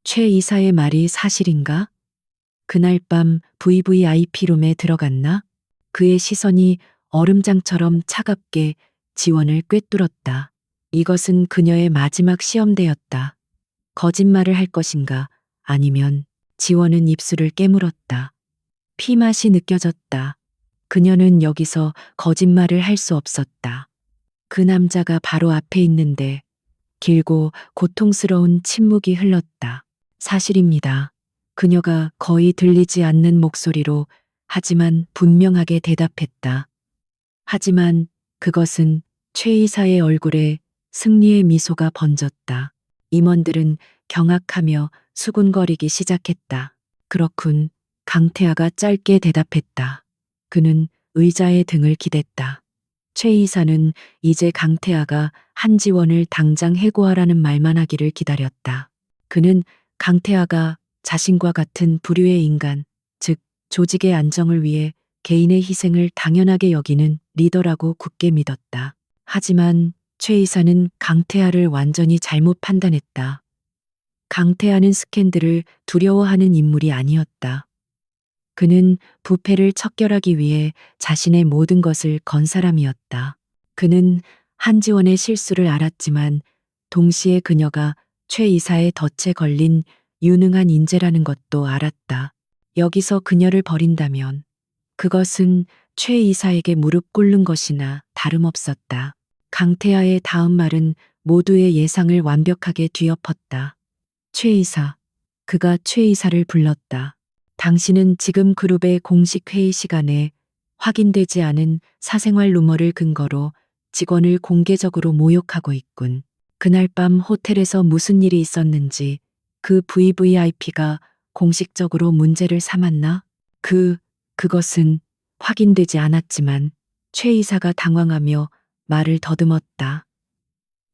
최 이사의 말이 사실인가? 그날 밤 VVIP룸에 들어갔나? 그의 시선이 얼음장처럼 차갑게 지원을 꿰뚫었다. 이것은 그녀의 마지막 시험대였다. 거짓말을 할 것인가 아니면 지원은 입술을 깨물었다. 피맛이 느껴졌다. 그녀는 여기서 거짓말을 할 수 없었다. 그 남자가 바로 앞에 있는데 길고 고통스러운 침묵이 흘렀다. 사실입니다. 그녀가 거의 들리지 않는 목소리로 하지만 분명하게 대답했다. 하지만 그것은 최 이사의 얼굴에 승리의 미소가 번졌다. 임원들은 경악하며 수군거리기 시작했다. 그렇군. 강태아가 짧게 대답했다. 그는 의자에 등을 기댔다. 최 이사는 이제 강태아가 한지원을 당장 해고하라는 말만 하기를 기다렸다. 그는 강태아가 자신과 같은 부류의 인간, 즉 조직의 안정을 위해 개인의 희생을 당연하게 여기는 리더라고 굳게 믿었다. 하지만 최 이사는 강태아를 완전히 잘못 판단했다. 강태아는 스캔들을 두려워하는 인물이 아니었다. 그는 부패를 척결하기 위해 자신의 모든 것을 건 사람이었다. 그는 한지원의 실수를 알았지만 동시에 그녀가 최 이사의 덫에 걸린 유능한 인재라는 것도 알았다. 여기서 그녀를 버린다면 그것은 최 이사에게 무릎 꿇는 것이나 다름없었다. 강태아의 다음 말은 모두의 예상을 완벽하게 뒤엎었다. 최 이사. 그가 최 이사를 불렀다. 당신은 지금 그룹의 공식 회의 시간에 확인되지 않은 사생활 루머를 근거로 직원을 공개적으로 모욕하고 있군. 그날 밤 호텔에서 무슨 일이 있었는지 그 VVIP가 공식적으로 문제를 삼았나? 그것은 확인되지 않았지만 최 이사가 당황하며 말을 더듬었다.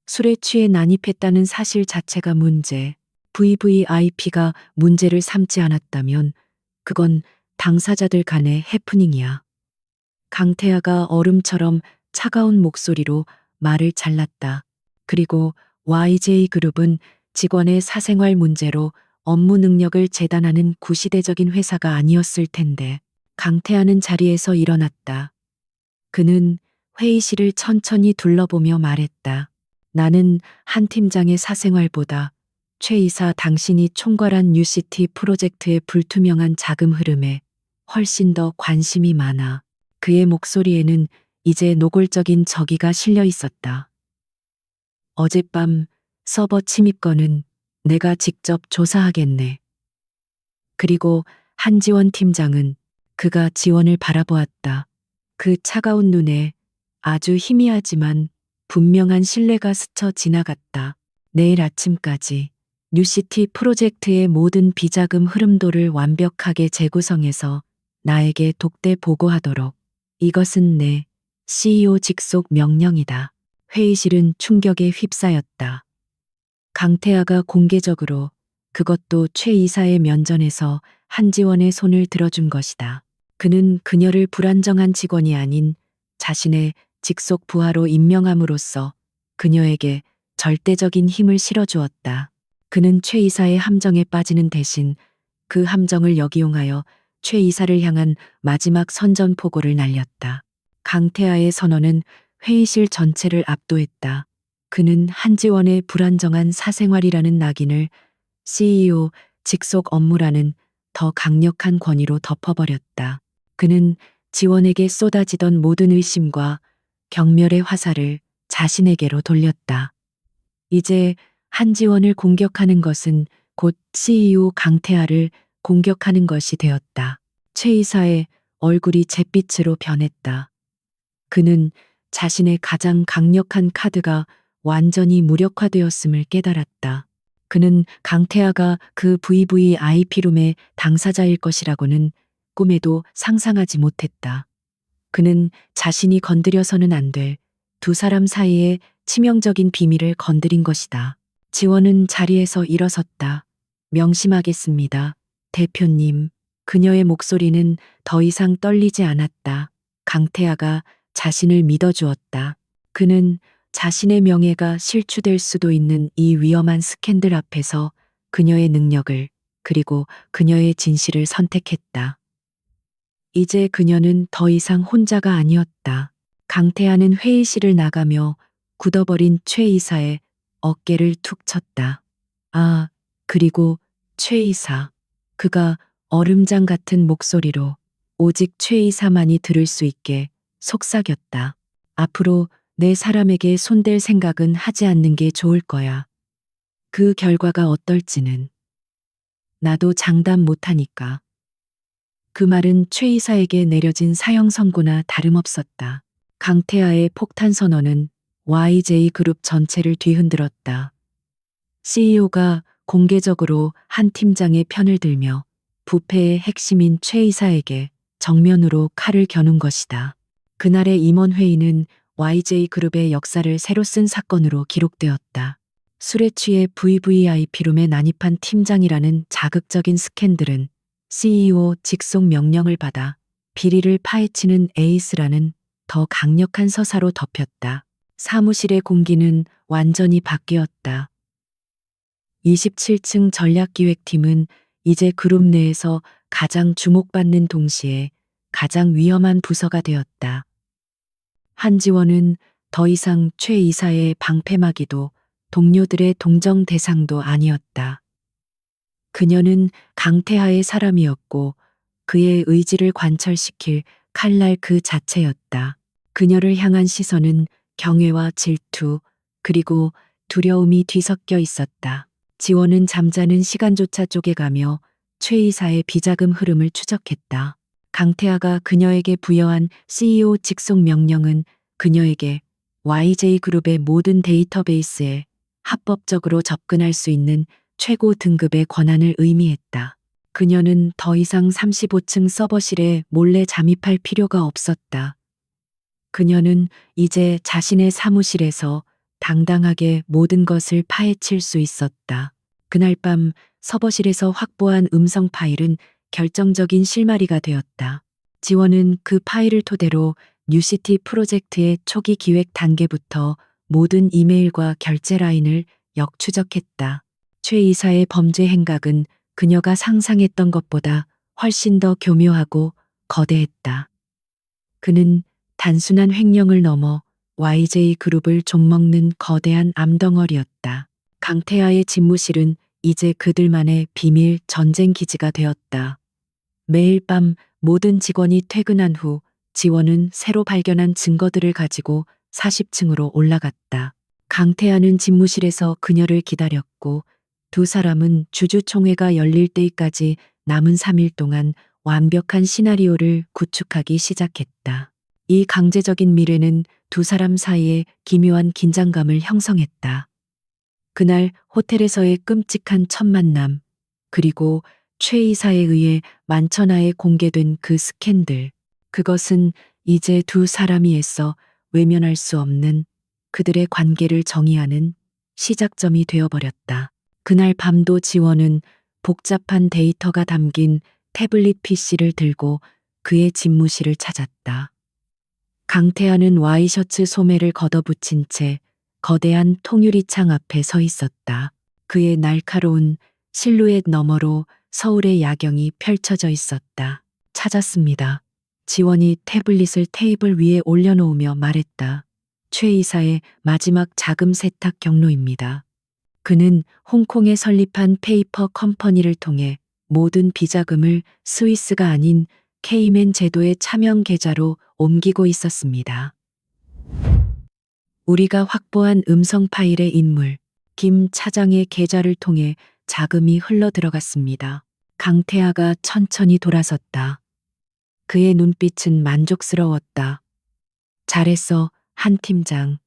술에 취해 난입했다는 사실 자체가 문제. VVIP가 문제를 삼지 않았다면 그건 당사자들 간의 해프닝이야. 강태아가 얼음처럼 차가운 목소리로 말을 잘랐다. 그리고 YJ그룹은 직원의 사생활 문제로 업무 능력을 재단하는 구시대적인 회사가 아니었을 텐데. 강태아는 자리에서 일어났다. 그는 회의실을 천천히 둘러보며 말했다. 나는 한 팀장의 사생활보다 최 이사 당신이 총괄한 뉴시티 프로젝트의 불투명한 자금 흐름에 훨씬 더 관심이 많아. 그의 목소리에는 이제 노골적인 저기가 실려 있었다. 어젯밤 서버 침입 건은 내가 직접 조사하겠네. 그리고 한지원 팀장은 그가 지원을 바라보았다. 그 차가운 눈에 아주 희미하지만 분명한 신뢰가 스쳐 지나갔다. 내일 아침까지 뉴시티 프로젝트의 모든 비자금 흐름도를 완벽하게 재구성해서 나에게 독대 보고하도록. 이것은 내 CEO 직속 명령이다. 회의실은 충격에 휩싸였다. 강태아가 공개적으로 그것도 최 이사의 면전에서 한지원의 손을 들어준 것이다. 그는 그녀를 불안정한 직원이 아닌 자신의 직속 부하로 임명함으로써 그녀에게 절대적인 힘을 실어주었다. 그는 최 이사의 함정에 빠지는 대신 그 함정을 역이용하여 최 이사를 향한 마지막 선전포고를 날렸다. 강태아의 선언은 회의실 전체를 압도했다. 그는 한지원의 불안정한 사생활이라는 낙인을 CEO 직속 업무라는 더 강력한 권위로 덮어버렸다. 그는 지원에게 쏟아지던 모든 의심과 경멸의 화살을 자신에게로 돌렸다. 이제 한지원을 공격하는 것은 곧 CEO 강태아를 공격하는 것이 되었다. 최 이사의 얼굴이 잿빛으로 변했다. 그는 자신의 가장 강력한 카드가 완전히 무력화되었음을 깨달았다. 그는 강태아가 그 VVIP룸의 당사자일 것이라고는 꿈에도 상상하지 못했다. 그는 자신이 건드려서는 안 될 두 사람 사이의 치명적인 비밀을 건드린 것이다. 지원은 자리에서 일어섰다. 명심하겠습니다. 대표님. 그녀의 목소리는 더 이상 떨리지 않았다. 강태아가 자신을 믿어주었다. 그는 자신의 명예가 실추될 수도 있는 이 위험한 스캔들 앞에서 그녀의 능력을 그리고 그녀의 진실을 선택했다. 이제 그녀는 더 이상 혼자가 아니었다. 강태하는 회의실을 나가며 굳어버린 최 이사의 어깨를 툭 쳤다. 아, 그리고 최 이사. 그가 얼음장 같은 목소리로 오직 최 이사만이 들을 수 있게 속삭였다. 앞으로 내 사람에게 손댈 생각은 하지 않는 게 좋을 거야. 그 결과가 어떨지는 나도 장담 못하니까. 그 말은 최 이사에게 내려진 사형 선고나 다름없었다. 강태하의 폭탄 선언은 YJ그룹 전체를 뒤흔들었다. CEO가 공개적으로 한 팀장의 편을 들며 부패의 핵심인 최 이사에게 정면으로 칼을 겨눈 것이다. 그날의 임원회의는 YJ그룹의 역사를 새로 쓴 사건으로 기록되었다. 술에 취해 VVIP룸에 난입한 팀장이라는 자극적인 스캔들은 CEO 직속 명령을 받아 비리를 파헤치는 에이스라는 더 강력한 서사로 덮였다. 사무실의 공기는 완전히 바뀌었다. 27층 전략기획팀은 이제 그룹 내에서 가장 주목받는 동시에 가장 위험한 부서가 되었다. 한지원은 더 이상 최 이사의 방패막이도 동료들의 동정 대상도 아니었다. 그녀는 강태하의 사람이었고 그의 의지를 관철시킬 칼날 그 자체였다. 그녀를 향한 시선은 경외와 질투, 그리고 두려움이 뒤섞여 있었다. 지원은 잠자는 시간조차 쪼개가며 최 이사의 비자금 흐름을 추적했다. 강태하가 그녀에게 부여한 CEO 직속 명령은 그녀에게 YJ그룹의 모든 데이터베이스에 합법적으로 접근할 수 있는 최고 등급의 권한을 의미했다. 그녀는 더 이상 35층 서버실에 몰래 잠입할 필요가 없었다. 그녀는 이제 자신의 사무실에서 당당하게 모든 것을 파헤칠 수 있었다. 그날 밤 서버실에서 확보한 음성 파일은 결정적인 실마리가 되었다. 지원은 그 파일을 토대로 뉴시티 프로젝트의 초기 기획 단계부터 모든 이메일과 결제 라인을 역추적했다. 최 이사의 범죄 행각은 그녀가 상상했던 것보다 훨씬 더 교묘하고 거대했다. 그는 단순한 횡령을 넘어 YJ그룹을 좀먹는 거대한 암덩어리였다. 강태하의 집무실은 이제 그들만의 비밀 전쟁 기지가 되었다. 매일 밤 모든 직원이 퇴근한 후 지원은 새로 발견한 증거들을 가지고 40층으로 올라갔다. 강태하는 집무실에서 그녀를 기다렸고 두 사람은 주주총회가 열릴 때까지 남은 3일 동안 완벽한 시나리오를 구축하기 시작했다. 이 강제적인 미래는 두 사람 사이에 기묘한 긴장감을 형성했다. 그날 호텔에서의 끔찍한 첫 만남, 그리고 최 이사에 의해 만천하에 공개된 그 스캔들, 그것은 이제 두 사람이 애써 외면할 수 없는 그들의 관계를 정의하는 시작점이 되어버렸다. 그날 밤도 지원은 복잡한 데이터가 담긴 태블릿 PC를 들고 그의 집무실을 찾았다. 강태하는 와이셔츠 소매를 걷어붙인 채 거대한 통유리창 앞에 서 있었다. 그의 날카로운 실루엣 너머로 서울의 야경이 펼쳐져 있었다. 찾았습니다. 지원이 태블릿을 테이블 위에 올려놓으며 말했다. 최 이사의 마지막 자금 세탁 경로입니다. 그는 홍콩에 설립한 페이퍼 컴퍼니를 통해 모든 비자금을 스위스가 아닌 케이맨 제도의 차명 계좌로 옮기고 있었습니다. 우리가 확보한 음성 파일의 인물, 김 차장의 계좌를 통해 자금이 흘러 들어갔습니다. 강태하가 천천히 돌아섰다. 그의 눈빛은 만족스러웠다. 잘했어, 한 팀장.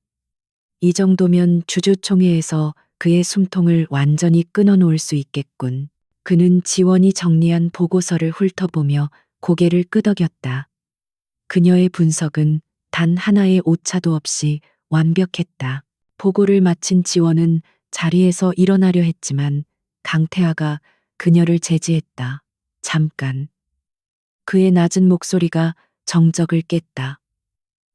이 정도면 주주총회에서 그의 숨통을 완전히 끊어놓을 수 있겠군. 그는 지원이 정리한 보고서를 훑어보며 고개를 끄덕였다. 그녀의 분석은 단 하나의 오차도 없이 완벽했다. 보고를 마친 지원은 자리에서 일어나려 했지만 강태하가 그녀를 제지했다. 잠깐. 그의 낮은 목소리가 정적을 깼다.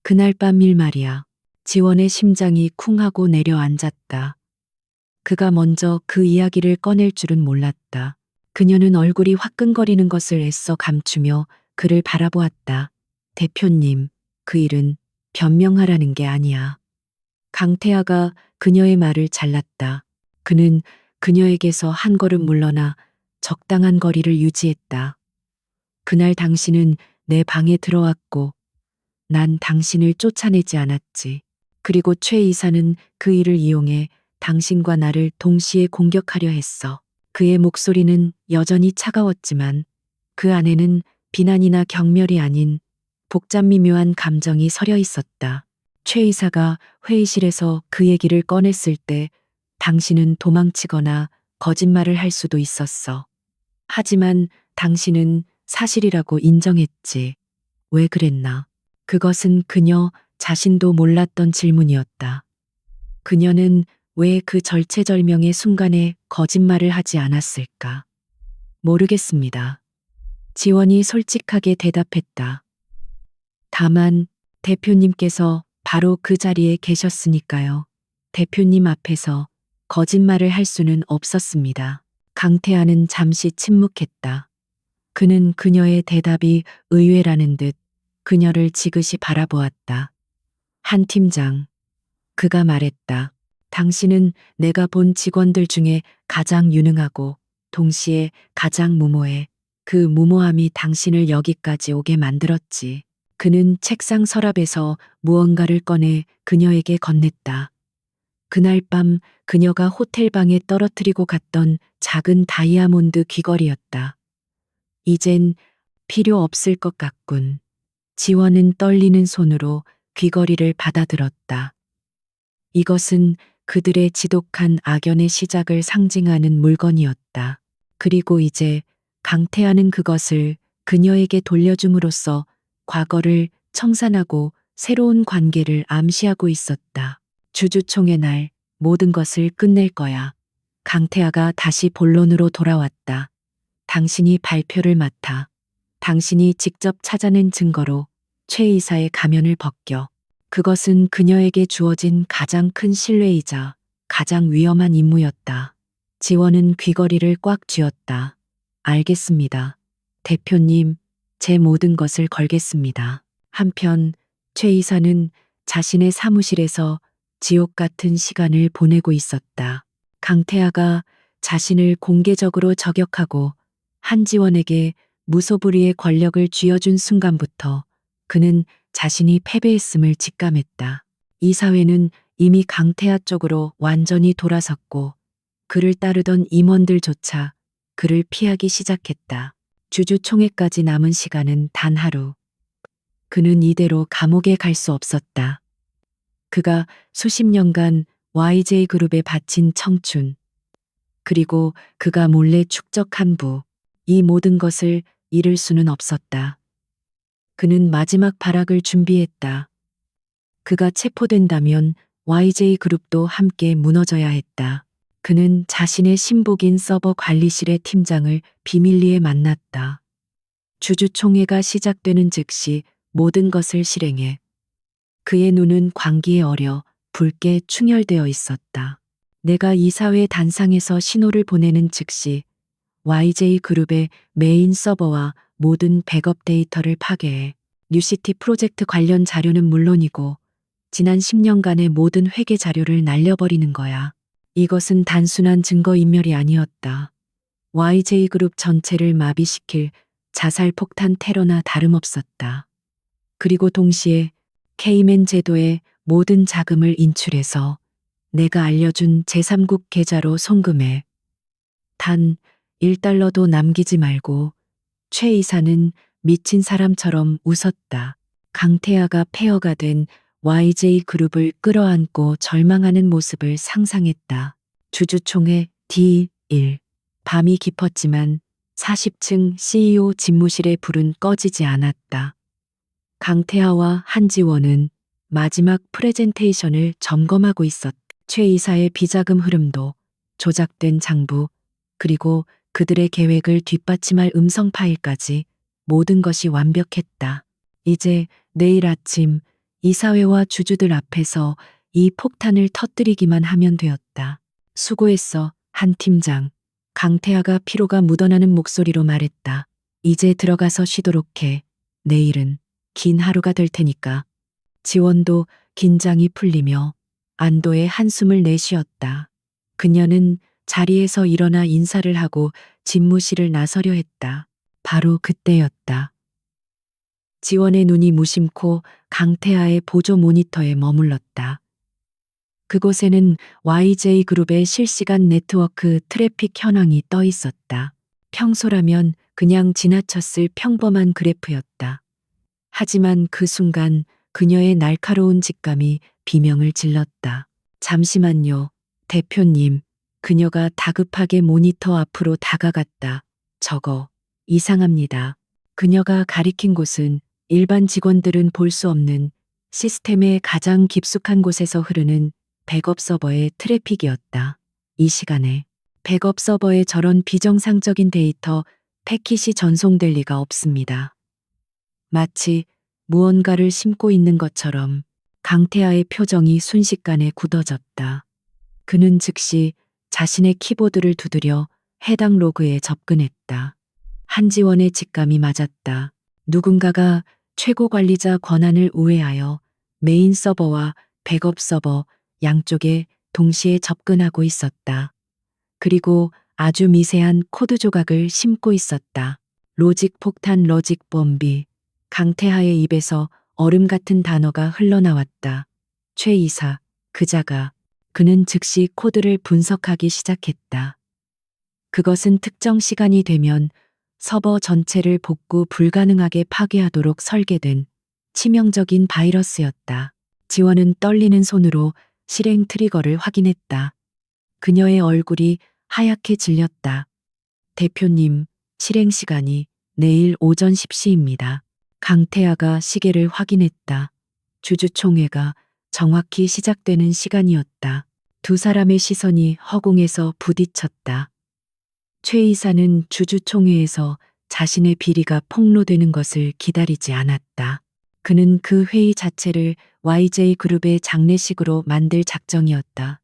그날 밤일 말이야. 지원의 심장이 쿵하고 내려앉았다. 그가 먼저 그 이야기를 꺼낼 줄은 몰랐다. 그녀는 얼굴이 화끈거리는 것을 애써 감추며 그를 바라보았다. 대표님, 그 일은 변명하라는 게 아니야. 강태하가 그녀의 말을 잘랐다. 그는 그녀에게서 한 걸음 물러나 적당한 거리를 유지했다. 그날 당신은 내 방에 들어왔고 난 당신을 쫓아내지 않았지. 그리고 최 이사는 그 일을 이용해 당신과 나를 동시에 공격하려 했어. 그의 목소리는 여전히 차가웠지만 그 안에는 비난이나 경멸이 아닌 복잡 미묘한 감정이 서려 있었다. 최 이사가 회의실에서 그 얘기를 꺼냈을 때 당신은 도망치거나 거짓말을 할 수도 있었어. 하지만 당신은 사실이라고 인정했지. 왜 그랬나? 그것은 그녀 자신도 몰랐던 질문이었다. 그녀는 왜 그 절체절명의 순간에 거짓말을 하지 않았을까? 모르겠습니다. 지원이 솔직하게 대답했다. 다만 대표님께서 바로 그 자리에 계셨으니까요. 대표님 앞에서 거짓말을 할 수는 없었습니다. 강태하는 잠시 침묵했다. 그는 그녀의 대답이 의외라는 듯 그녀를 지그시 바라보았다. 한 팀장. 그가 말했다. 당신은 내가 본 직원들 중에 가장 유능하고 동시에 가장 무모해. 그 무모함이 당신을 여기까지 오게 만들었지. 그는 책상 서랍에서 무언가를 꺼내 그녀에게 건넸다. 그날 밤 그녀가 호텔방에 떨어뜨리고 갔던 작은 다이아몬드 귀걸이였다. 이젠 필요 없을 것 같군. 지원은 떨리는 손으로 귀걸이를 받아들었다. 이것은 그들의 지독한 악연의 시작을 상징하는 물건이었다. 그리고 이제 강태하는 그것을 그녀에게 돌려줌으로써 과거를 청산하고 새로운 관계를 암시하고 있었다. 주주총회 날 모든 것을 끝낼 거야. 강태하가 다시 본론으로 돌아왔다. 당신이 발표를 맡아. 당신이 직접 찾아낸 증거로 최 이사의 가면을 벗겨. 그것은 그녀에게 주어진 가장 큰 신뢰이자 가장 위험한 임무였다. 지원은 귀걸이를 꽉 쥐었다. 알겠습니다. 대표님, 제 모든 것을 걸겠습니다. 한편 최 이사는 자신의 사무실에서 지옥 같은 시간을 보내고 있었다. 강태하가 자신을 공개적으로 저격하고 한지원에게 무소불위의 권력을 쥐어준 순간부터 그는 자신이 패배했음을 직감했다. 이 사회는 이미 강태하 쪽으로 완전히 돌아섰고 그를 따르던 임원들조차 그를 피하기 시작했다. 주주총회까지 남은 시간은 단 하루. 그는 이대로 감옥에 갈 수 없었다. 그가 수십 년간 YJ그룹에 바친 청춘, 그리고 그가 몰래 축적한 부, 이 모든 것을 잃을 수는 없었다. 그는 마지막 발악을 준비했다. 그가 체포된다면 YJ그룹도 함께 무너져야 했다. 그는 자신의 신복인 서버 관리실의 팀장을 비밀리에 만났다. 주주총회가 시작되는 즉시 모든 것을 실행해. 그의 눈은 광기에 어려 붉게 충혈되어 있었다. 내가 이사회 단상에서 신호를 보내는 즉시 YJ그룹의 메인 서버와 모든 백업 데이터를 파괴해 뉴시티 프로젝트 관련 자료는 물론이고 지난 10년간의 모든 회계 자료를 날려버리는 거야. 이것은 단순한 증거인멸이 아니었다. YJ그룹 전체를 마비시킬 자살 폭탄 테러나 다름없었다. 그리고 동시에 케이맨 제도의 모든 자금을 인출해서 내가 알려준 제3국 계좌로 송금해. 단 1달러도 남기지 말고. 최 이사는 미친 사람처럼 웃었다. 강태하가 폐허가 된 YJ그룹을 끌어안고 절망하는 모습을 상상했다. 주주총회 D1. 밤이 깊었지만 40층 CEO 집무실의 불은 꺼지지 않았다. 강태하와 한지원은 마지막 프레젠테이션을 점검하고 있었다. 최 이사의 비자금 흐름도, 조작된 장부, 그리고 그들의 계획을 뒷받침할 음성 파일까지 모든 것이 완벽했다. 이제 내일 아침 이사회와 주주들 앞에서 이 폭탄을 터뜨리기만 하면 되었다. 수고했어, 한 팀장. 강태하가 피로가 묻어나는 목소리로 말했다. 이제 들어가서 쉬도록 해. 내일은 긴 하루가 될 테니까. 지원도 긴장이 풀리며 안도의 한숨을 내쉬었다. 그녀는 자리에서 일어나 인사를 하고 집무실을 나서려 했다. 바로 그때였다. 지원의 눈이 무심코 강태하의 보조 모니터에 머물렀다. 그곳에는 YJ그룹의 실시간 네트워크 트래픽 현황이 떠 있었다. 평소라면 그냥 지나쳤을 평범한 그래프였다. 하지만 그 순간 그녀의 날카로운 직감이 비명을 질렀다. 잠시만요, 대표님. 그녀가 다급하게 모니터 앞으로 다가갔다. 저거 이상합니다. 그녀가 가리킨 곳은 일반 직원들은 볼 수 없는 시스템의 가장 깊숙한 곳에서 흐르는 백업 서버의 트래픽이었다. 이 시간에 백업 서버에 저런 비정상적인 데이터 패킷이 전송될 리가 없습니다. 마치 무언가를 심고 있는 것처럼 강태하의 표정이 순식간에 굳어졌다. 그는 즉시 자신의 키보드를 두드려 해당 로그에 접근했다. 한지원의 직감이 맞았다. 누군가가 최고 관리자 권한을 우회하여 메인 서버와 백업 서버 양쪽에 동시에 접근하고 있었다. 그리고 아주 미세한 코드 조각을 심고 있었다. 로직 폭탄, 로직 범비. 강태하의 입에서 얼음 같은 단어가 흘러나왔다. 최 이사, 그자가. 그는 즉시 코드를 분석하기 시작했다. 그것은 특정 시간이 되면 서버 전체를 복구 불가능하게 파괴하도록 설계된 치명적인 바이러스였다. 지원은 떨리는 손으로 실행 트리거를 확인했다. 그녀의 얼굴이 하얗게 질렸다. 대표님, 실행 시간이 내일 오전 10시입니다. 강태하가 시계를 확인했다. 주주총회가 정확히 시작되는 시간이었다. 두 사람의 시선이 허공에서 부딪혔다. 최 이사는 주주총회에서 자신의 비리가 폭로되는 것을 기다리지 않았다. 그는 그 회의 자체를 YJ그룹의 장례식으로 만들 작정이었다.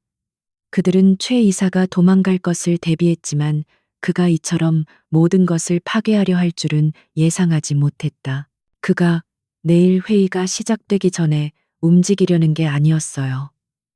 그들은 최 이사가 도망갈 것을 대비했지만 그가 이처럼 모든 것을 파괴하려 할 줄은 예상하지 못했다. 그가 내일 회의가 시작되기 전에 움직이려는 게 아니었어요.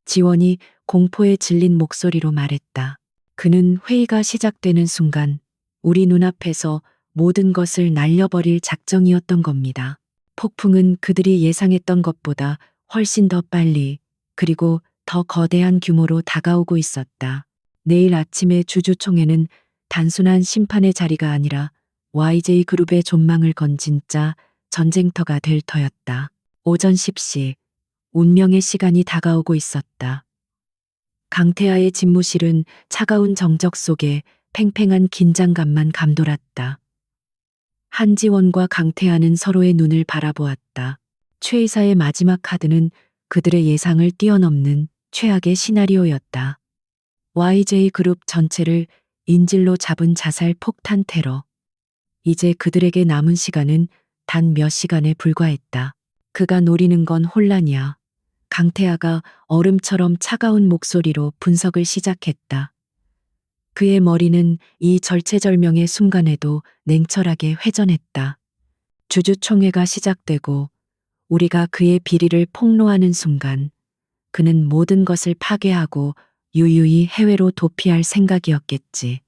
지원이 공포에 질린 목소리로 말했다. 그는 회의가 시작되는 순간 우리 눈앞에서 모든 것을 날려버릴 작정이었던 겁니다. 폭풍은 그들이 예상했던 것보다 훨씬 더 빨리 그리고 더 거대한 규모로 다가오고 있었다. 내일 아침의 주주총회는 단순한 심판의 자리가 아니라 YJ그룹의 존망을 건 진짜 전쟁터가 될 터였다. 오전 10시, 운명의 시간이 다가오고 있었다. 강태하의 집무실은 차가운 정적 속에 팽팽한 긴장감만 감돌았다. 한지원과 강태하는 서로의 눈을 바라보았다. 최 이사의 마지막 카드는 그들의 예상을 뛰어넘는 최악의 시나리오였다. YJ그룹 전체를 인질로 잡은 자살 폭탄 테러. 이제 그들에게 남은 시간은 단 몇 시간에 불과했다. 그가 노리는 건 혼란이야. 강태하가 얼음처럼 차가운 목소리로 분석을 시작했다. 그의 머리는 이 절체절명의 순간에도 냉철하게 회전했다. 주주총회가 시작되고 우리가 그의 비리를 폭로하는 순간 그는 모든 것을 파괴하고 유유히 해외로 도피할 생각이었겠지.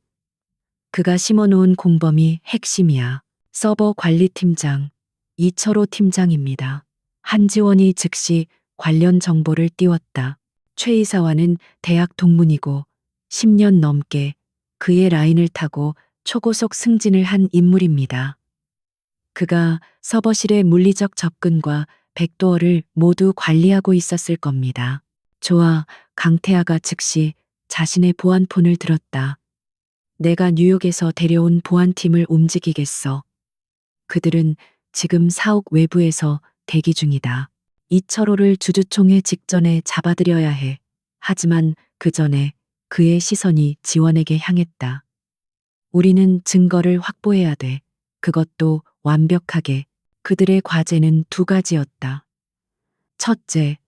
그가 심어놓은 공범이 핵심이야. 서버 관리팀장 이철호 팀장입니다. 한지원이 즉시 관련 정보를 띄웠다. 최 이사와는 대학 동문이고 10년 넘게 그의 라인을 타고 초고속 승진을 한 인물입니다. 그가 서버실의 물리적 접근과 백도어를 모두 관리하고 있었을 겁니다. 좋아, 강태하가 즉시 자신의 보안폰을 들었다. 내가 뉴욕에서 데려온 보안팀을 움직이겠어. 그들은 지금 사옥 외부에서 대기 중이다. 이철호를 주주총회 직전에 잡아들여야 해. 하지만 그 전에 그의 시선이 지원에게 향했다. 우리는 증거를 확보해야 돼. 그것도 완벽하게. 그들의 과제는 두 가지였다. 첫째,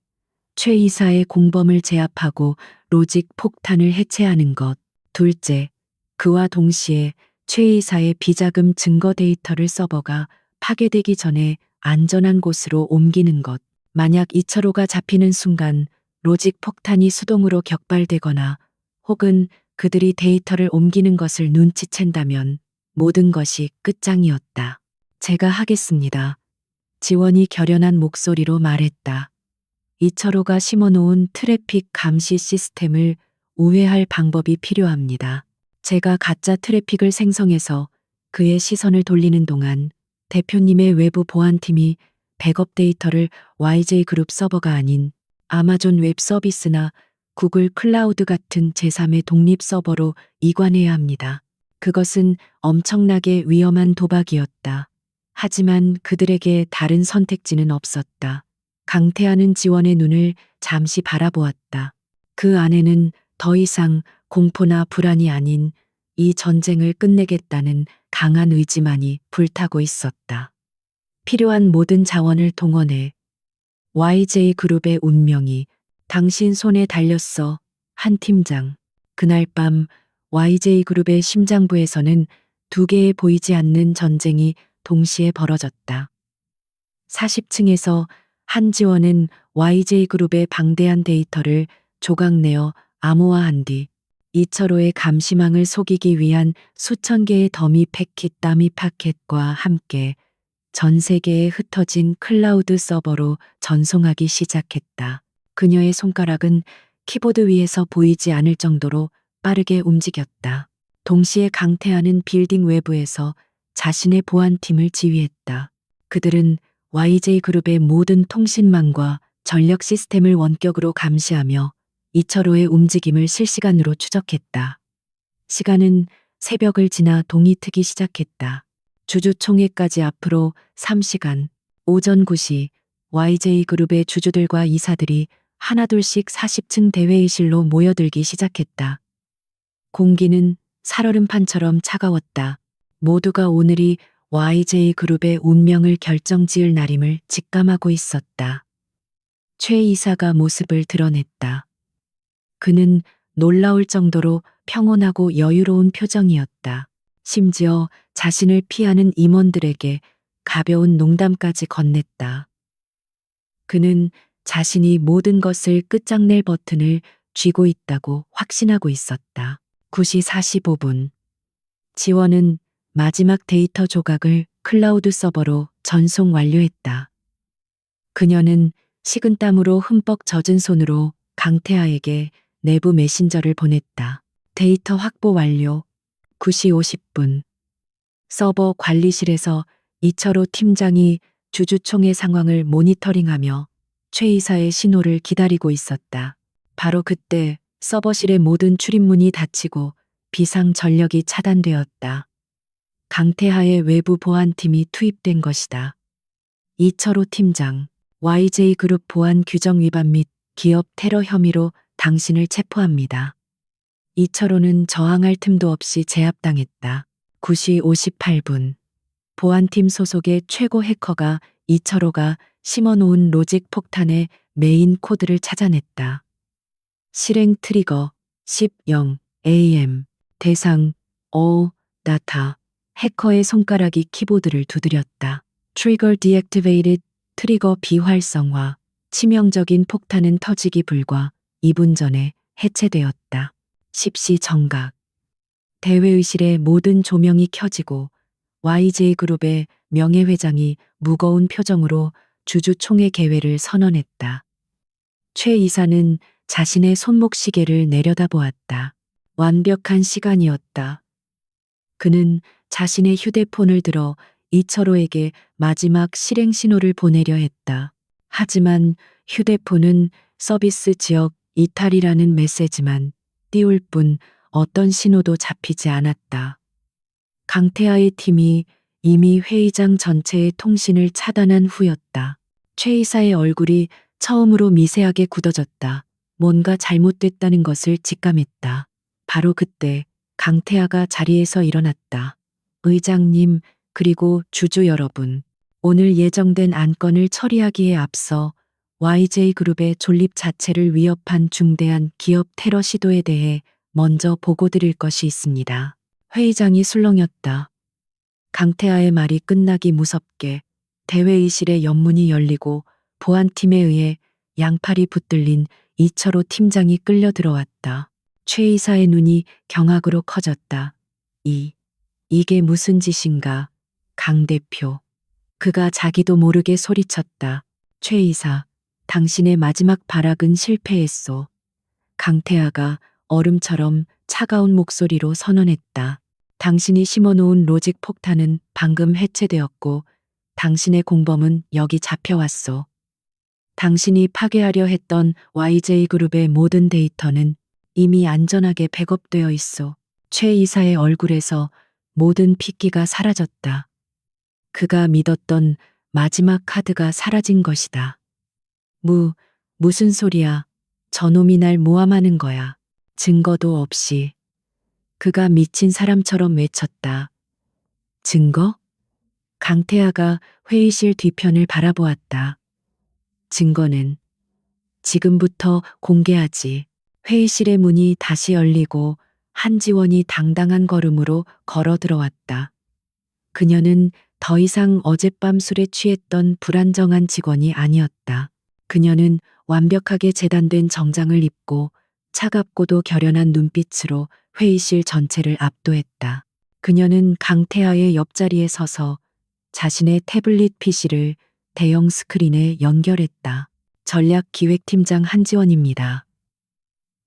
최 이사의 공범을 제압하고 로직 폭탄을 해체하는 것. 둘째, 그와 동시에 최 이사의 비자금 증거 데이터를 서버가 파괴되기 전에 안전한 곳으로 옮기는 것. 만약 이철호가 잡히는 순간 로직 폭탄이 수동으로 격발되거나 혹은 그들이 데이터를 옮기는 것을 눈치챈다면 모든 것이 끝장이었다. 제가 하겠습니다. 지원이 결연한 목소리로 말했다. 이철호가 심어놓은 트래픽 감시 시스템을 우회할 방법이 필요합니다. 제가 가짜 트래픽을 생성해서 그의 시선을 돌리는 동안 대표님의 외부 보안팀이 백업 데이터를 YJ그룹 서버가 아닌 아마존 웹 서비스나 구글 클라우드 같은 제3의 독립 서버로 이관해야 합니다. 그것은 엄청나게 위험한 도박이었다. 하지만 그들에게 다른 선택지는 없었다. 강태하는 지원의 눈을 잠시 바라보았다. 그 안에는 더 이상 공포나 불안이 아닌 이 전쟁을 끝내겠다는 강한 의지만이 불타고 있었다. 필요한 모든 자원을 동원해. YJ그룹의 운명이 당신 손에 달렸어. 한 팀장. 그날 밤 YJ그룹의 심장부에서는 두 개의 보이지 않는 전쟁이 동시에 벌어졌다. 40층에서 한지원은 YJ그룹의 방대한 데이터를 조각내어 암호화한 뒤 이철호의 감시망을 속이기 위한 수천 개의 더미 패킷 다미 파켓과 함께 전 세계에 흩어진 클라우드 서버로 전송하기 시작했다. 그녀의 손가락은 키보드 위에서 보이지 않을 정도로 빠르게 움직였다. 동시에 강태하는 빌딩 외부에서 자신의 보안팀을 지휘했다. 그들은 YJ그룹의 모든 통신망과 전력 시스템을 원격으로 감시하며 이철호의 움직임을 실시간으로 추적했다. 시간은 새벽을 지나 동이 트기 시작했다. 주주총회까지 앞으로 3시간. 오전 9시 YJ그룹의 주주들과 이사들이 하나둘씩 40층 대회의실로 모여들기 시작했다. 공기는 살얼음판처럼 차가웠다. 모두가 오늘이 YJ그룹의 운명을 결정지을 날임을 직감하고 있었다. 최 이사가 모습을 드러냈다. 그는 놀라울 정도로 평온하고 여유로운 표정이었다. 심지어 자신을 피하는 임원들에게 가벼운 농담까지 건넸다. 그는 자신이 모든 것을 끝장낼 버튼을 쥐고 있다고 확신하고 있었다. 9시 45분. 지원은 마지막 데이터 조각을 클라우드 서버로 전송 완료했다. 그녀는 식은땀으로 흠뻑 젖은 손으로 강태하에게 내부 메신저를 보냈다. 데이터 확보 완료. 9시 50분. 서버 관리실에서 이철호 팀장이 주주총회 상황을 모니터링하며 최 이사의 신호를 기다리고 있었다. 바로 그때 서버실의 모든 출입문이 닫히고 비상 전력이 차단되었다. 강태하의 외부 보안팀이 투입된 것이다. 이철호 팀장, YJ그룹 보안 규정 위반 및 기업 테러 혐의로 당신을 체포합니다. 이철호는 저항할 틈도 없이 제압당했다. 9시 58분. 보안팀 소속의 최고 해커가 이철호가 심어놓은 로직 폭탄의 메인 코드를 찾아냈다. 실행 트리거 10:0 AM. 대상 나타. 해커의 손가락이 키보드를 두드렸다. Trigger deactivated. 트리거 비활성화. 치명적인 폭탄은 터지기 불과 2분 전에 해체되었다. 10시 정각. 대회의실의 모든 조명이 켜지고 YJ그룹의 명예회장이 무거운 표정으로 주주총회 개회를 선언했다. 최 이사는 자신의 손목 시계를 내려다보았다. 완벽한 시간이었다. 그는 자신의 휴대폰을 들어 이철호에게 마지막 실행 신호를 보내려 했다. 하지만 휴대폰은 서비스 지역 이탈이라는 메시지만 띄울 뿐 어떤 신호도 잡히지 않았다. 강태하의 팀이 이미 회의장 전체의 통신을 차단한 후였다. 최 이사의 얼굴이 처음으로 미세하게 굳어졌다. 뭔가 잘못됐다는 것을 직감했다. 바로 그때 강태하가 자리에서 일어났다. 의장님, 그리고 주주 여러분, 오늘 예정된 안건을 처리하기에 앞서 YJ그룹의 존립 자체를 위협한 중대한 기업 테러 시도에 대해 먼저 보고드릴 것이 있습니다. 회의장이 술렁였다. 강태하의 말이 끝나기 무섭게 대회의실의 연문이 열리고 보안팀에 의해 양팔이 붙들린 이철호 팀장이 끌려 들어왔다. 최 이사의 눈이 경악으로 커졌다. 이게 무슨 짓인가? 강 대표. 그가 자기도 모르게 소리쳤다. 최 이사, 당신의 마지막 발악은 실패했소. 강태하가 얼음처럼 차가운 목소리로 선언했다. 당신이 심어놓은 로직 폭탄은 방금 해체되었고 당신의 공범은 여기 잡혀왔소. 당신이 파괴하려 했던 YJ그룹의 모든 데이터는 이미 안전하게 백업되어 있소. 최 이사의 얼굴에서 모든 핏기가 사라졌다. 그가 믿었던 마지막 카드가 사라진 것이다. 무슨 소리야. 저놈이 날 모함하는 거야. 증거도 없이. 그가 미친 사람처럼 외쳤다. 증거? 강태하가 회의실 뒤편을 바라보았다. 증거는 지금부터 공개하지. 회의실의 문이 다시 열리고 한지원이 당당한 걸음으로 걸어 들어왔다. 그녀는 더 이상 어젯밤 술에 취했던 불안정한 직원이 아니었다. 그녀는 완벽하게 재단된 정장을 입고 차갑고도 결연한 눈빛으로 회의실 전체를 압도했다. 그녀는 강태하의 옆자리에 서서 자신의 태블릿 PC를 대형 스크린에 연결했다. 전략기획팀장 한지원입니다.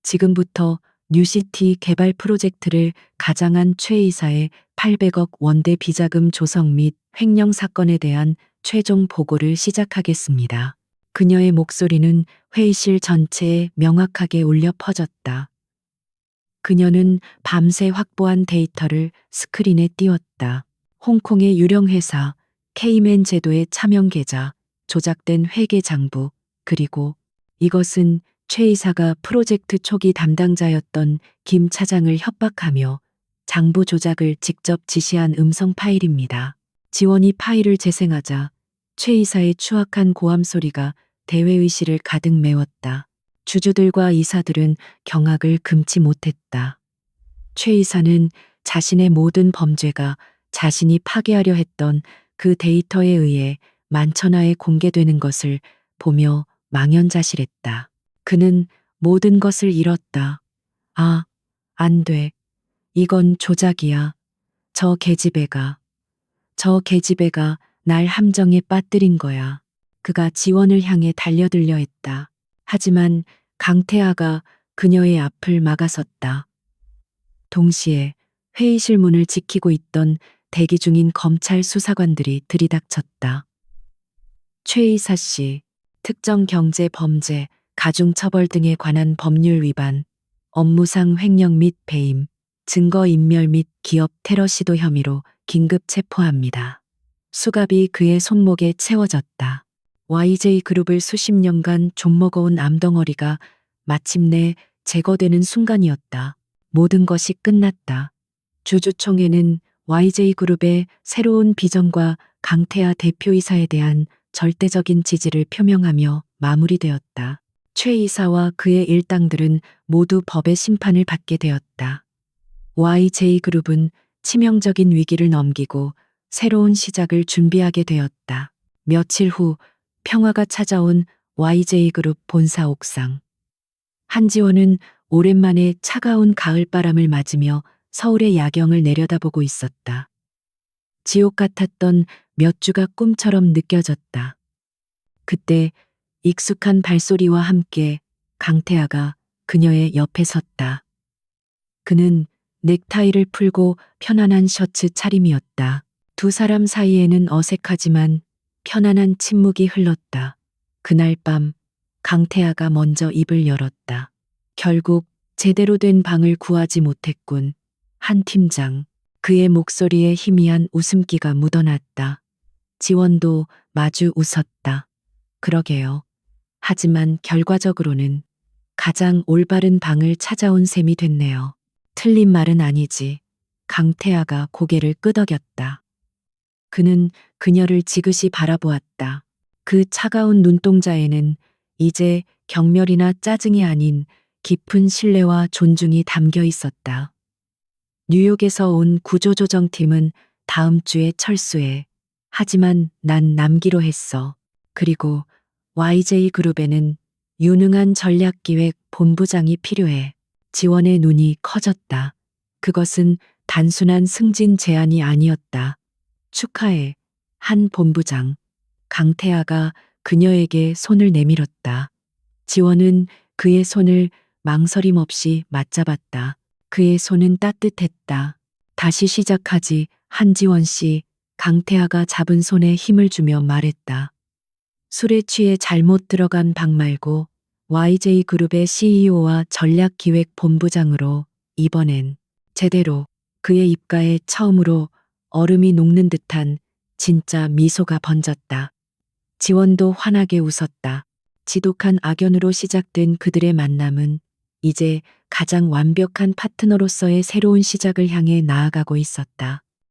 지금부터 뉴시티 개발 프로젝트를 가장한 최 이사의 800억 원대 비자금 조성 및 횡령 사건에 대한 최종 보고를 시작하겠습니다. 그녀의 목소리는 회의실 전체에 명확하게 울려 퍼졌다. 그녀는 밤새 확보한 데이터를 스크린에 띄웠다. 홍콩의 유령 회사 K맨 제도의 차명 계좌, 조작된 회계 장부, 그리고 이것은 최 이사가 프로젝트 초기 담당자였던 김 차장을 협박하며 장부 조작을 직접 지시한 음성 파일입니다. 지원이 파일을 재생하자 최 이사의 추악한 고함 소리가 대회의실을 가득 메웠다. 주주들과 이사들은 경악을 금치 못했다. 최 이사는 자신의 모든 범죄가 자신이 파괴하려 했던 그 데이터에 의해 만천하에 공개되는 것을 보며 망연자실했다. 그는 모든 것을 잃었다. 아, 안 돼. 이건 조작이야. 저 계집애가 날 함정에 빠뜨린 거야. 그가 지원을 향해 달려들려 했다. 하지만 강태하가 그녀의 앞을 막아섰다. 동시에 회의실 문을 지키고 있던 대기 중인 검찰 수사관들이 들이닥쳤다. 최 이사 씨, 특정 경제 범죄, 가중처벌 등에 관한 법률 위반, 업무상 횡령 및 배임, 증거인멸 및 기업 테러 시도 혐의로 긴급 체포합니다. 수갑이 그의 손목에 채워졌다. YJ그룹을 수십 년간 좀먹어온 암덩어리가 마침내 제거되는 순간이었다. 모든 것이 끝났다. 주주총회는 YJ그룹의 새로운 비전과 강태하 대표이사에 대한 절대적인 지지를 표명하며 마무리되었다. 최 이사와 그의 일당들은 모두 법의 심판을 받게 되었다. YJ그룹은 치명적인 위기를 넘기고 새로운 시작을 준비하게 되었다. 며칠 후 평화가 찾아온 YJ그룹 본사 옥상. 한지원은 오랜만에 차가운 가을바람을 맞으며 서울의 야경을 내려다보고 있었다. 지옥 같았던 몇 주가 꿈처럼 느껴졌다. 그때 익숙한 발소리와 함께 강태하가 그녀의 옆에 섰다. 그는 넥타이를 풀고 편안한 셔츠 차림이었다. 두 사람 사이에는 어색하지만 편안한 침묵이 흘렀다. 그날 밤 강태하가 먼저 입을 열었다. 결국 제대로 된 방을 구하지 못했군. 한 팀장. 그의 목소리에 희미한 웃음기가 묻어났다. 지원도 마주 웃었다. 그러게요. 하지만 결과적으로는 가장 올바른 방을 찾아온 셈이 됐네요. 틀린 말은 아니지. 강태하가 고개를 끄덕였다. 그는 그녀를 지그시 바라보았다. 그 차가운 눈동자에는 이제 경멸이나 짜증이 아닌 깊은 신뢰와 존중이 담겨 있었다. 뉴욕에서 온 구조조정팀은 다음 주에 철수해. 하지만 난 남기로 했어. 그리고 YJ그룹에는 유능한 전략기획 본부장이 필요해. 지원의 눈이 커졌다. 그것은 단순한 승진 제안이 아니었다. 축하해. 한 본부장. 강태아가 그녀에게 손을 내밀었다. 지원은 그의 손을 망설임 없이 맞잡았다. 그의 손은 따뜻했다. 다시 시작하지. 한지원 씨. 강태아가 잡은 손에 힘을 주며 말했다. 술에 취해 잘못 들어간 방 말고 YJ그룹의 CEO와 전략기획본부장으로 이번엔 제대로. 그의 입가에 처음으로 얼음이 녹는 듯한 진짜 미소가 번졌다. 지원도 환하게 웃었다. 지독한 악연으로 시작된 그들의 만남은 이제 가장 완벽한 파트너로서의 새로운 시작을 향해 나아가고 있었다.